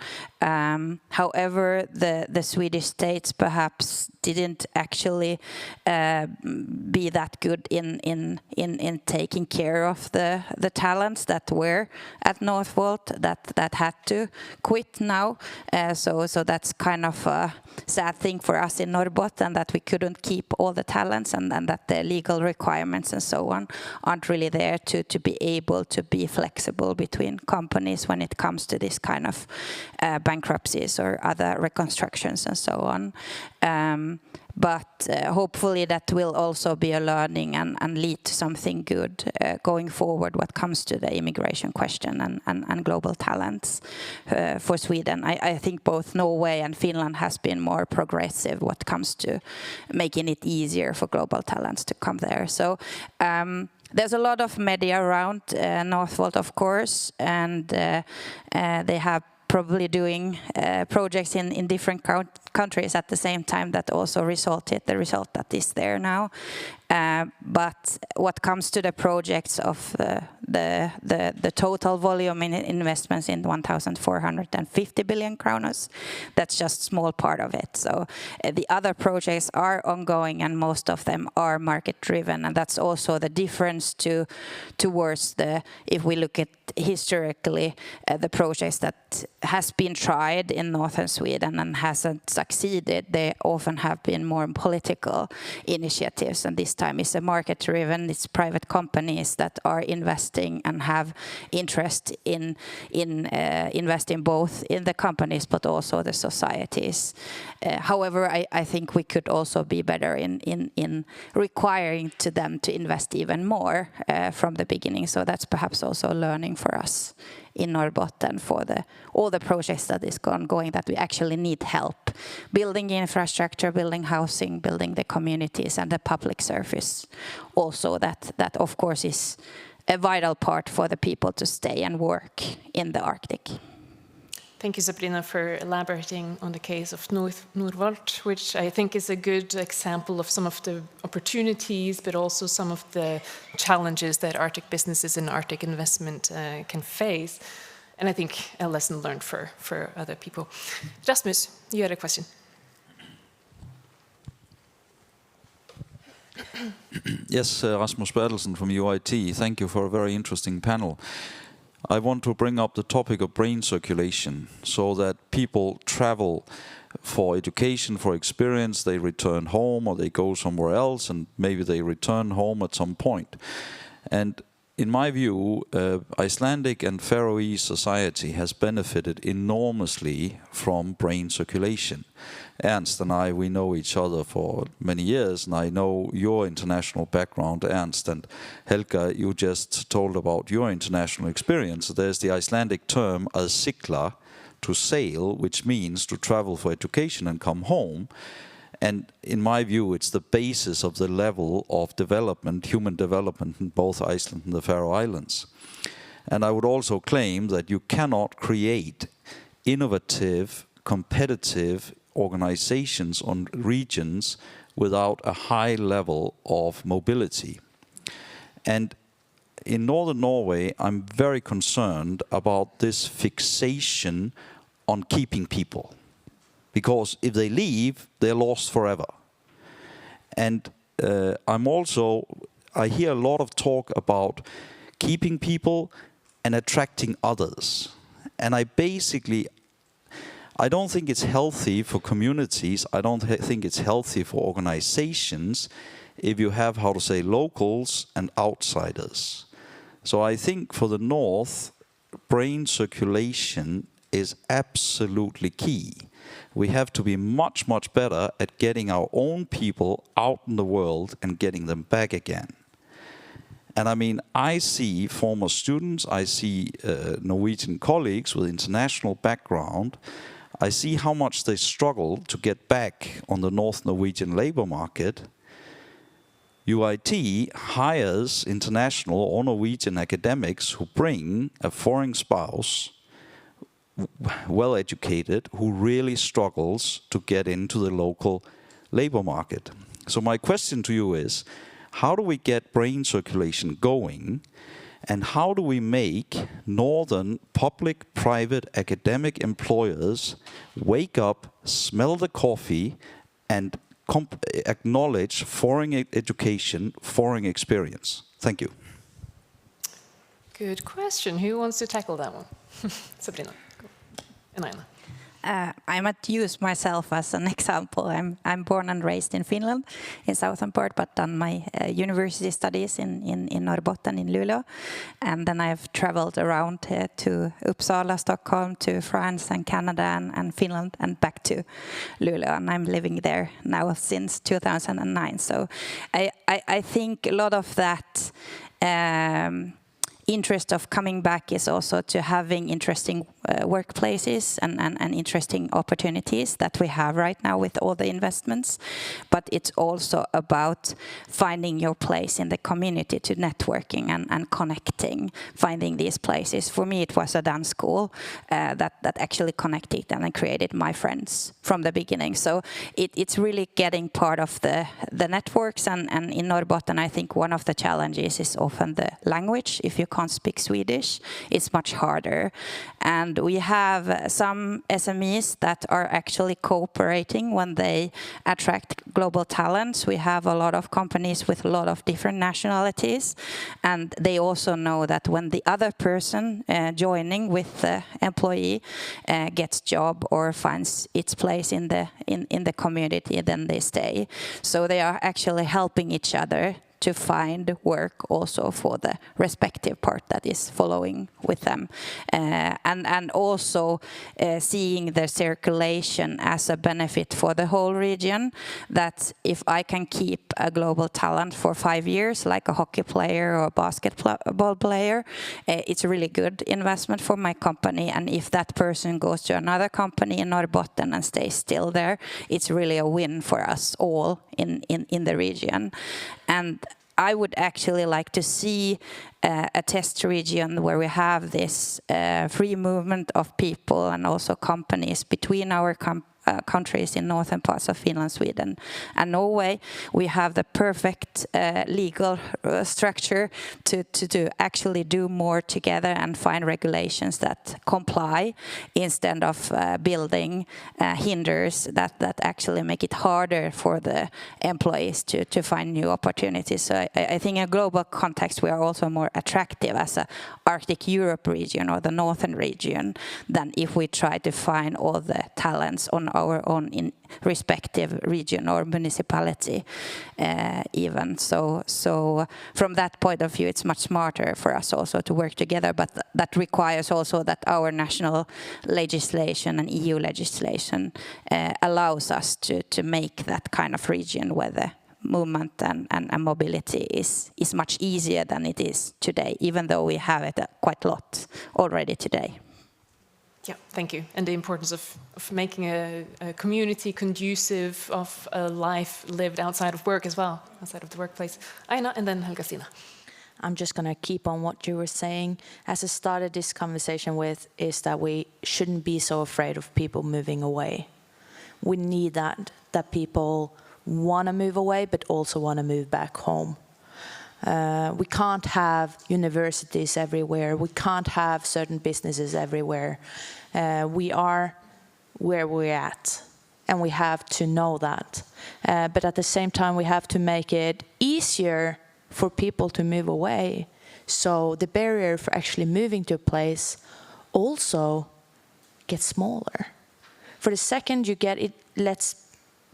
However, the Swedish states perhaps didn't actually be that good in taking care of the talents that were at Northvolt that had to quit now. So that's kind of a sad thing for us in Norbotten, that we couldn't keep all the talents, and that the legal requirements and so on aren't really there to be able to be flexible between companies when it comes to this kind of bankruptcies or other reconstructions and so on. But hopefully that will also be a learning and lead to something good going forward what comes to the immigration question and global talents for Sweden. I think both Norway and Finland has been more progressive what comes to making it easier for global talents to come there. So there's a lot of media around Northvolt, of course, and they have probably doing projects in different countries at the same time that also resulted the result that is there now. But what comes to the projects of the total volume in investments in 1,450 billion kronas, that's just a small part of it. So the other projects are ongoing, and most of them are market driven, and that's also the difference towards if we look at historically the projects that has been tried in northern Sweden and hasn't succeeded. They often have been more political initiatives, and this time is a market-driven. It's private companies that are investing and have interest in investing both in the companies but also the societies. However, I think we could also be better in requiring to them to invest even more from the beginning. So that's perhaps also a learning for us in Norbotten for all the projects that is ongoing, that we actually need help building infrastructure, building housing, building the communities and the public service. Also that of course is a vital part for the people to stay and work in the Arctic. Thank you, Sabrina, for elaborating on the case of Norvolt, which I think is a good example of some of the opportunities, but also some of the challenges that Arctic businesses and Arctic investment can face. And I think a lesson learned for other people. Rasmus, you had a question. Yes, Rasmus Bertelsen from UIT. Thank you for a very interesting panel. I want to bring up the topic of brain circulation, so that people travel for education, for experience, they return home or they go somewhere else, and maybe they return home at some point. And in my view, Icelandic and Faroese society has benefited enormously from brain circulation. Ernst and I, we know each other for many years, and I know your international background, Ernst. And Helga, you just told about your international experience. There's the Icelandic term að sigla, to sail, which means to travel for education and come home. And in my view, it's the basis of the level of development, human development in both Iceland and the Faroe Islands. And I would also claim that you cannot create innovative, competitive organizations on regions without a high level of mobility. And in northern Norway, I'm very concerned about this fixation on keeping people. Because if they leave, they're lost forever. And I hear a lot of talk about keeping people and attracting others. And I don't think it's healthy for communities. I don't think it's healthy for organizations if you have, locals and outsiders. So I think for the North, brain circulation is absolutely key. We have to be much, much better at getting our own people out in the world and getting them back again. And I mean, I see former students, I see Norwegian colleagues with international background. I see how much they struggle to get back on the North Norwegian labor market. UIT hires international or Norwegian academics who bring a foreign spouse well educated, who really struggles to get into the local labor market. So my question to you is, how do we get brain circulation going, and how do we make northern public, private, academic employers wake up, smell the coffee, and acknowledge foreign education, foreign experience? Thank you. Good question. Who wants to tackle that one? Sabrina and Aina. I might use myself as an example. I'm born and raised in Finland, in southern part, but done my university studies in Norbotten, in Luleå. And then I've traveled around to Uppsala, Stockholm, to France and Canada and Finland, and back to Luleå. And I'm living there now since 2009. So I think a lot of that interest of coming back is also to having interesting workplaces and interesting opportunities that we have right now with all the investments. But it's also about finding your place in the community, to networking and connecting, finding these places. For me, it was a dance school that actually connected and created my friends from the beginning. So it's really getting part of the networks. And in Norbotten, I think one of the challenges is often the language. If you can't speak Swedish, it's much harder. And we have some SMEs that are actually cooperating when they attract global talents. We have a lot of companies with a lot of different nationalities, and they also know that when the other person joining with the employee gets job or finds its place in the community, then they stay. So they are actually helping each other to find work also for the respective part that is following with them. And also seeing the circulation as a benefit for the whole region, that if I can keep a global talent for 5 years, like a hockey player or a basketball player, it's a really good investment for my company. And if that person goes to another company in Norbotten and stays still there, it's really a win for us all in the region. And I would actually like to see a test region where we have this free movement of people and also companies between our countries in northern parts of Finland, Sweden and Norway. We have the perfect legal structure to actually do more together and find regulations that comply instead of building hinders that actually make it harder for the employees to find new opportunities. So I think in a global context we are also more attractive as a Arctic Europe region or the northern region than if we try to find all the talents on our own in respective region or municipality even. So from that point of view, it's much smarter for us also to work together, but that requires also that our national legislation and EU legislation allows us to make that kind of region where the movement and mobility is much easier than it is today, even though we have it quite a lot already today. Yeah, thank you. And the importance of making a community conducive of a life lived outside of work as well, outside of the workplace. Aina and then Helga. I'm just going to keep on what you were saying. As I started this conversation with, is that we shouldn't be so afraid of people moving away. We need that people want to move away, but also want to move back home. We can't have universities everywhere. We can't have certain businesses everywhere. We are where we're at, and we have to know that. But at the same time, we have to make it easier for people to move away. So the barrier for actually moving to a place also gets smaller. For the second you get it, let's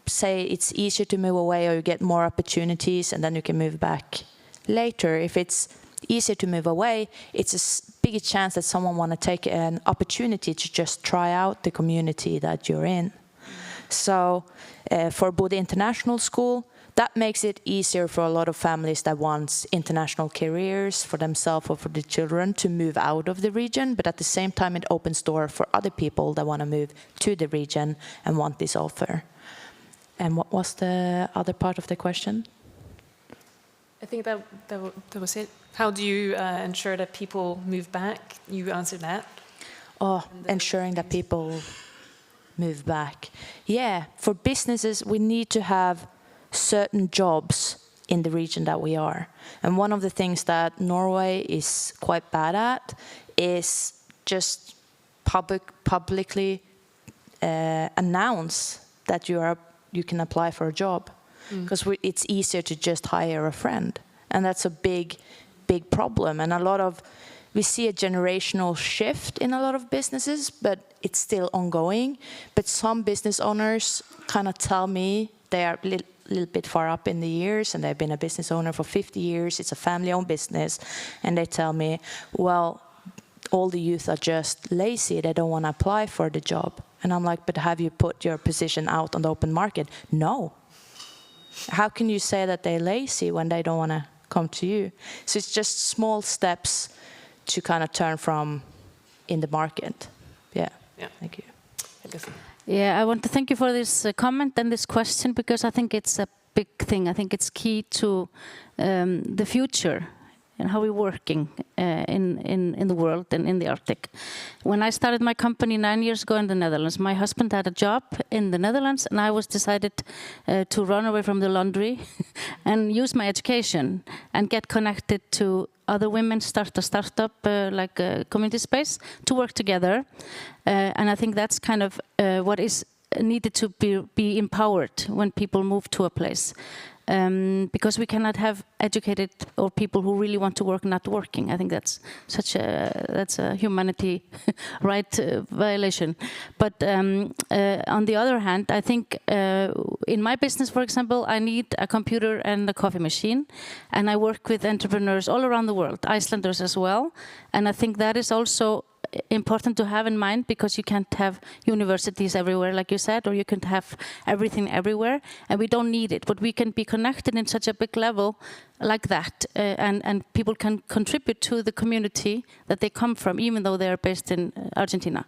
say it's easier to move away, or you get more opportunities, and then you can move back later. If it's easier to move away, it's a bigger chance that someone want to take an opportunity to just try out the community that you're in. So for Bodø International School, that makes it easier for a lot of families that want international careers for themselves or for the children to move out of the region, but at the same time it opens door for other people that want to move to the region and want this offer. And what was the other part of the question? I think that was it. How do you ensure that people move back? You answered that. ensuring that people move back. Yeah, for businesses, we need to have certain jobs in the region that we are. And one of the things that Norway is quite bad at is just publicly announce that you can apply for a job, because it's easier to just hire a friend, and that's a big problem. And we see a generational shift in a lot of businesses, but it's still ongoing. But some business owners kind of tell me they are a little bit far up in the years, and they've been a business owner for 50 years. It's a family-owned business, and they tell me, well, all the youth are just lazy. They don't want to apply for the job. And I'm like, but have you put your position out on the open market? No. How can you say that they're lazy when they don't want to come to you? So it's just small steps to kind of turn from in the market. Yeah. Thank you. Yeah, I want to thank you for this comment and this question, because I think it's a big thing. I think it's key to the future and how we're working in the world and in the Arctic. When I started my company 9 years ago in the Netherlands, my husband had a job in the Netherlands, and I was decided to run away from the laundry and use my education and get connected to other women, start a startup like a community space to work together. And I think that's kind of what is needed to be empowered when people move to a place. Because we cannot have educated or people who really want to work not working. I think that's a humanity right violation. But on the other hand, I think in my business, for example, I need a computer and a coffee machine, and I work with entrepreneurs all around the world, Icelanders as well, and I think that is also important to have in mind, because you can't have universities everywhere, like you said, or you can't have everything everywhere, and we don't need it, but we can be connected in such a big level like that, and people can contribute to the community that they come from, even though they are based in Argentina,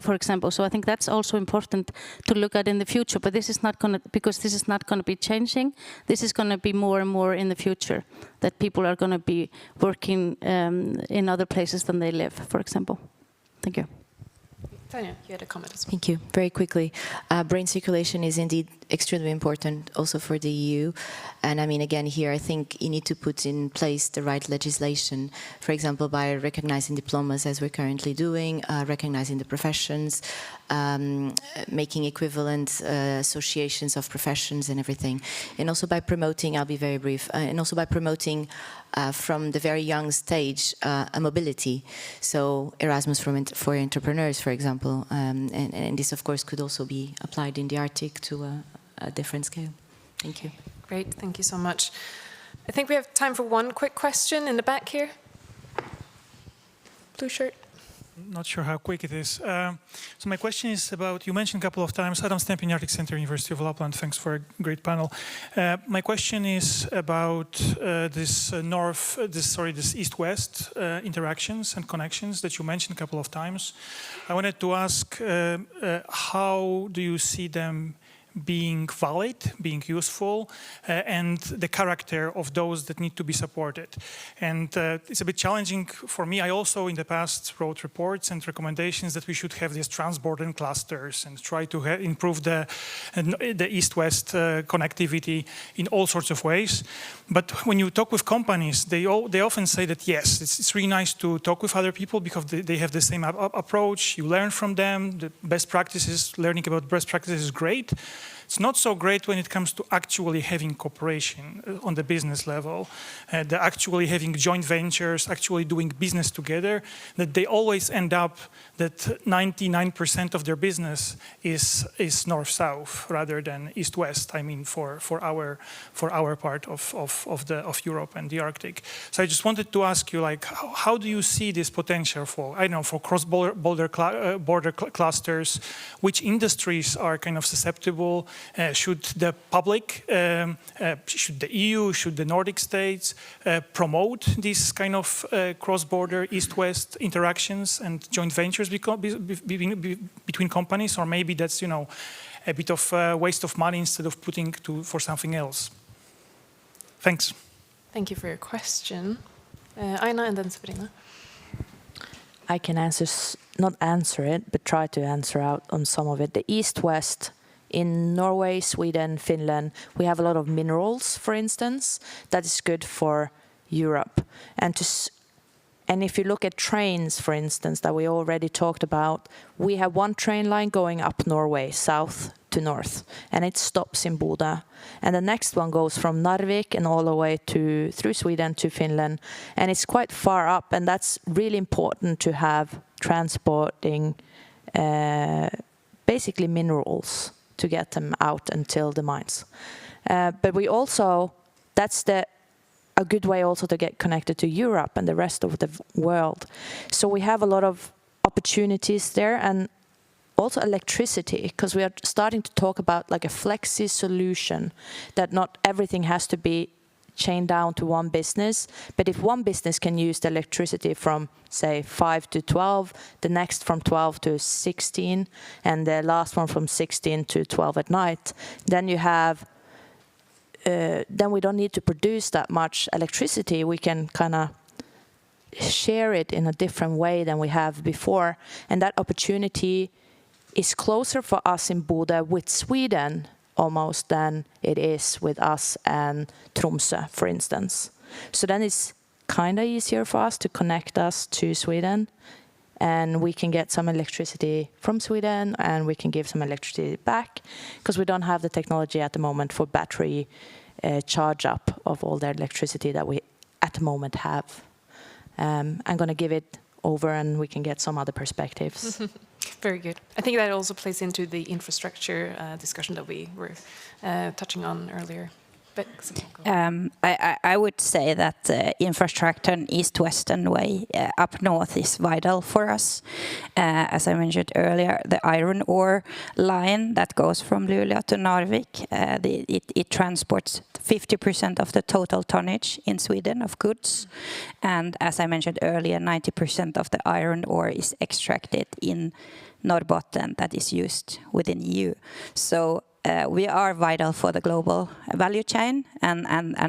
for example. So I think that's also important to look at in the future, but this is not going to, because this is not going to be changing. This is going to be more and more in the future, that people are going to be working in other places than they live, for example. Thank you. Tânia, you had a comment as well. Thank you. Very quickly, brain circulation is indeed extremely important also for the EU. And I mean, again, here I think you need to put in place the right legislation, for example, by recognizing diplomas as we're currently doing, recognizing the professions, making equivalent associations of professions and everything. And also by promoting, I'll be very brief, and also by promoting from the very young stage a mobility. So Erasmus for entrepreneurs, for example, and this of course could also be applied in the Arctic to a different scale. Thank you. Great, thank you so much. I think we have time for one quick question in the back here. Blue shirt. Not sure how quick it is. So my question is about, you mentioned a couple of times, Adam Stampin Arctic Center, University of Lapland. Thanks for a great panel. My question is about this east-west interactions and connections that you mentioned a couple of times. I wanted to ask, how do you see them being valid, being useful, and the character of those that need to be supported. And it's a bit challenging for me. I also in the past wrote reports and recommendations that we should have these transborder clusters and try to improve the east-west connectivity in all sorts of ways. But when you talk with companies, they often say that yes, it's really nice to talk with other people because they have the same approach. You learn from them. The best practices, learning about best practices is great. It's not so great when it comes to actually having cooperation on the business level, actually having joint ventures, actually doing business together, that they always end up that 99% of their business is north-south rather than east-west, I mean, for our part of Europe and the Arctic. So I just wanted to ask you, like, how do you see this potential for, I don't know, for cross-border border clusters? Which industries are kind of susceptible? Should the public, should the EU, should the Nordic states promote these kind of cross-border East-West interactions and joint ventures between companies, or maybe that's, you know, a bit of a waste of money instead of putting for something else? Thanks. Thank you for your question. Aina and then Sabrina. I can not answer it, but try to answer out on some of it. The East-West in Norway, Sweden, Finland, we have a lot of minerals, for instance, that is good for Europe. And if you look at trains, for instance, that we already talked about, we have one train line going up Norway, south to north, and it stops in Bodø. And the next one goes from Narvik and all the way through Sweden to Finland. And it's quite far up, and that's really important to have transporting basically minerals to get them out until the mines. But we also, that's a good way also to get connected to Europe and the rest of the world. So we have a lot of opportunities there, and also electricity, because we are starting to talk about like a flexi solution, that not everything has to be chained down to one business, but if one business can use the electricity from, say, 5 to 12, the next from 12 to 16, and the last one from 16 to 12 at night, then you have then we don't need to produce that much electricity. We can kind of share it in a different way than we have before. And that opportunity is closer for us in Bodø with Sweden almost than it is with us and Tromsø, for instance. So then it's kind of easier for us to connect us to Sweden, and we can get some electricity from Sweden, and we can give some electricity back, because we don't have the technology at the moment for battery charge up of all the electricity that we at the moment have. I'm going to give it over, and we can get some other perspectives. Very good. I think that also plays into the infrastructure discussion that we were touching on earlier. But I would say that infrastructure in east-western way up north is vital for us. As I mentioned earlier, the iron ore line that goes from Luleå to Narvik, it transports 50% of the total tonnage in Sweden of goods. And as I mentioned earlier, 90% of the iron ore is extracted in Norbotten that is used within EU. So we are vital for the global value chain, and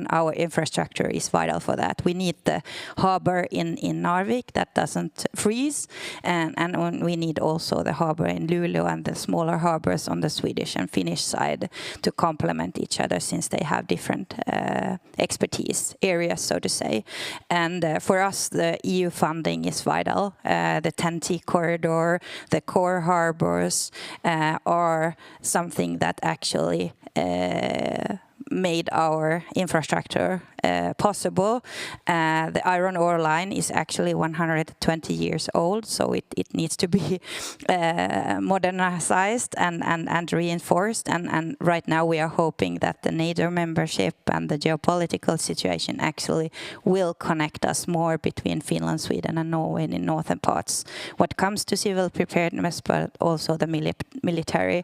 our infrastructure is vital for that. We need the harbor in Narvik that doesn't freeze, and we need also the harbor in Luleå and the smaller harbors on the Swedish and Finnish side to complement each other, since they have different expertise areas, so to say. And for us, the EU funding is vital. The TEN-T corridor, the core harbors are something that actually made our infrastructure possible. The iron ore line is actually 120 years old, so it needs to be modernized and reinforced. And right now we are hoping that the NATO membership and the geopolitical situation actually will connect us more between Finland, Sweden and Norway in northern parts. What comes to civil preparedness, but also the military,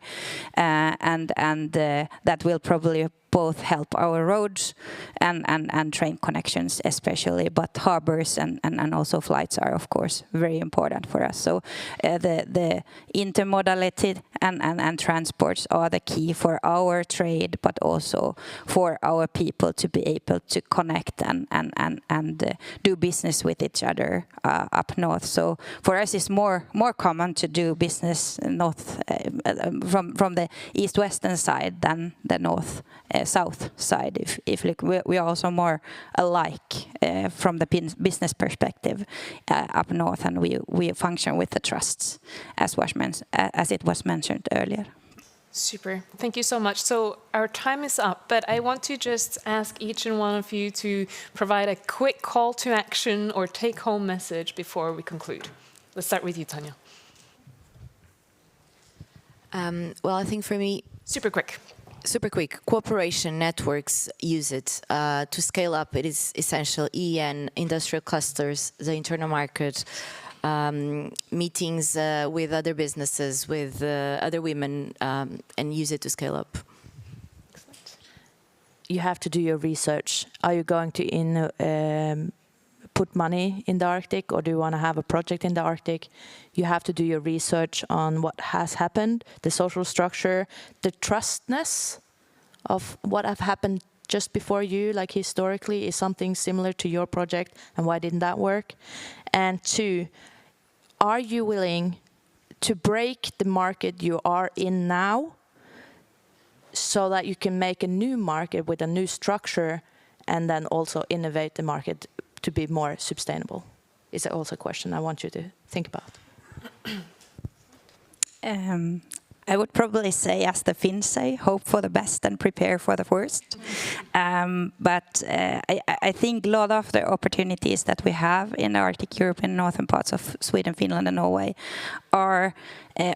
and that will probably both help our roads and train connections especially, but harbors and also flights are of course very important for us. So the intermodality and transports are the key for our trade, but also for our people to be able to connect and do business with each other up north. So for us it's more common to do business north from the east-western side than the north south side. If we are also more alike from the business perspective up north, and we function with the trusts as it was mentioned earlier. Super. Thank you so much. So our time is up, but I want to just ask each and one of you to provide a quick call to action or take-home message before we conclude. Let's start with you, Tânia. Well, I think for me, super quick. Cooperation networks use it. To scale up, it is essential. EN, industrial clusters, the internal market, meetings with other businesses, with other women, and use it to scale up. Excellent. You have to do your research. Are you going to put money in the Arctic, or do you want to have a project in the Arctic? You have to do your research on what has happened, the social structure, the trustness of what have happened just before you, like historically, is something similar to your project, and why didn't that work? And two, are you willing to break the market you are in now so that you can make a new market with a new structure and then also innovate the market to be more sustainable? Is also a question I want you to think about. I would probably say, as the Finns say, hope for the best and prepare for the worst. But I think a lot of the opportunities that we have in the Arctic Europe and northern parts of Sweden, Finland and Norway are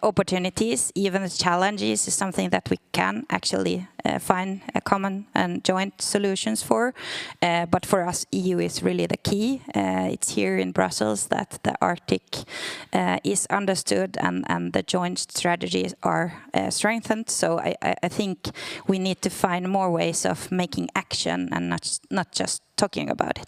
opportunities. Even the challenges is something that we can actually find a common and joint solutions for. But for us, EU is really the key. It's here in Brussels that the Arctic is understood and the joint strategies are strengthened. So I think we need to find more ways of making action and not just talking about it.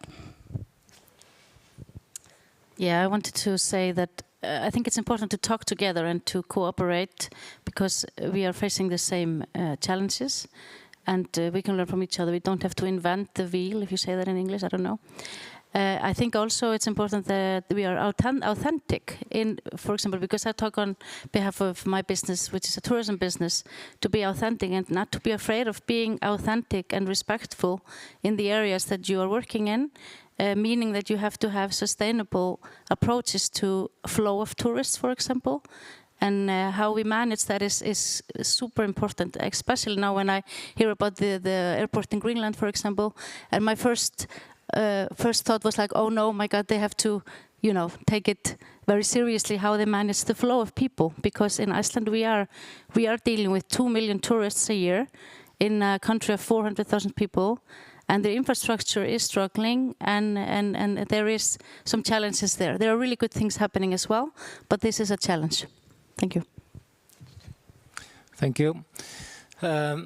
Yeah, I wanted to say that I think it's important to talk together and to cooperate because we are facing the same challenges and we can learn from each other. We don't have to invent the wheel, if you say that in English, I don't know. I think also it's important that we are authentic in, for example, because I talk on behalf of my business, which is a tourism business, to be authentic and not to be afraid of being authentic and respectful in the areas that you are working in. Meaning that you have to have sustainable approaches to flow of tourists, for example, and how we manage that is super important, especially now when I hear about the airport in Greenland, for example, and my first thought was like, oh no, my God, they have to, you know, take it very seriously how they manage the flow of people, because in Iceland we are dealing with 2 million tourists a year in a country of 400,000 people. And the infrastructure is struggling, and there is some challenges there. There are really good things happening as well, but this is a challenge. Thank you. Thank you.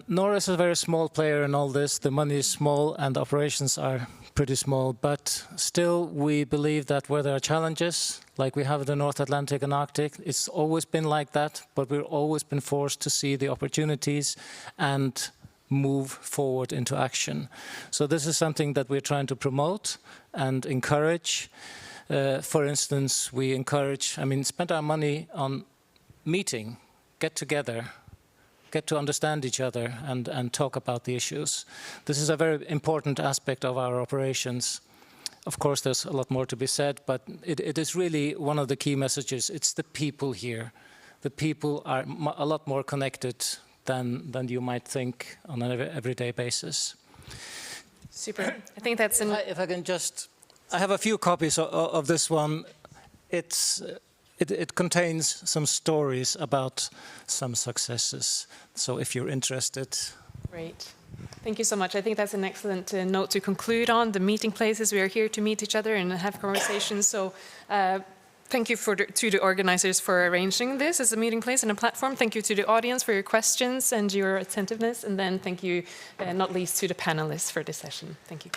NORA is a very small player in all this. The money is small and the operations are pretty small, but still we believe that where there are challenges, like we have the North Atlantic and Arctic, it's always been like that, but we've always been forced to see the opportunities and move forward into action. So this is something that we're trying to promote and encourage. For instance, we encourage, spend our money on meeting, get together, get to understand each other and talk about the issues. This is a very important aspect of our operations. Of course, there's a lot more to be said, but it is really one of the key messages. It's the people here. The people are a lot more connected than you might think on an everyday basis. Super. I think that's an... If I can just... I have a few copies of this one. It contains some stories about some successes. So if you're interested... Great. Thank you so much. I think that's an excellent note to conclude on. The meeting places, we are here to meet each other and have conversations. So thank you to the organizers for arranging this as a meeting place and a platform. Thank you to the audience for your questions and your attentiveness. And then thank you, not least, to the panelists for this session. Thank you.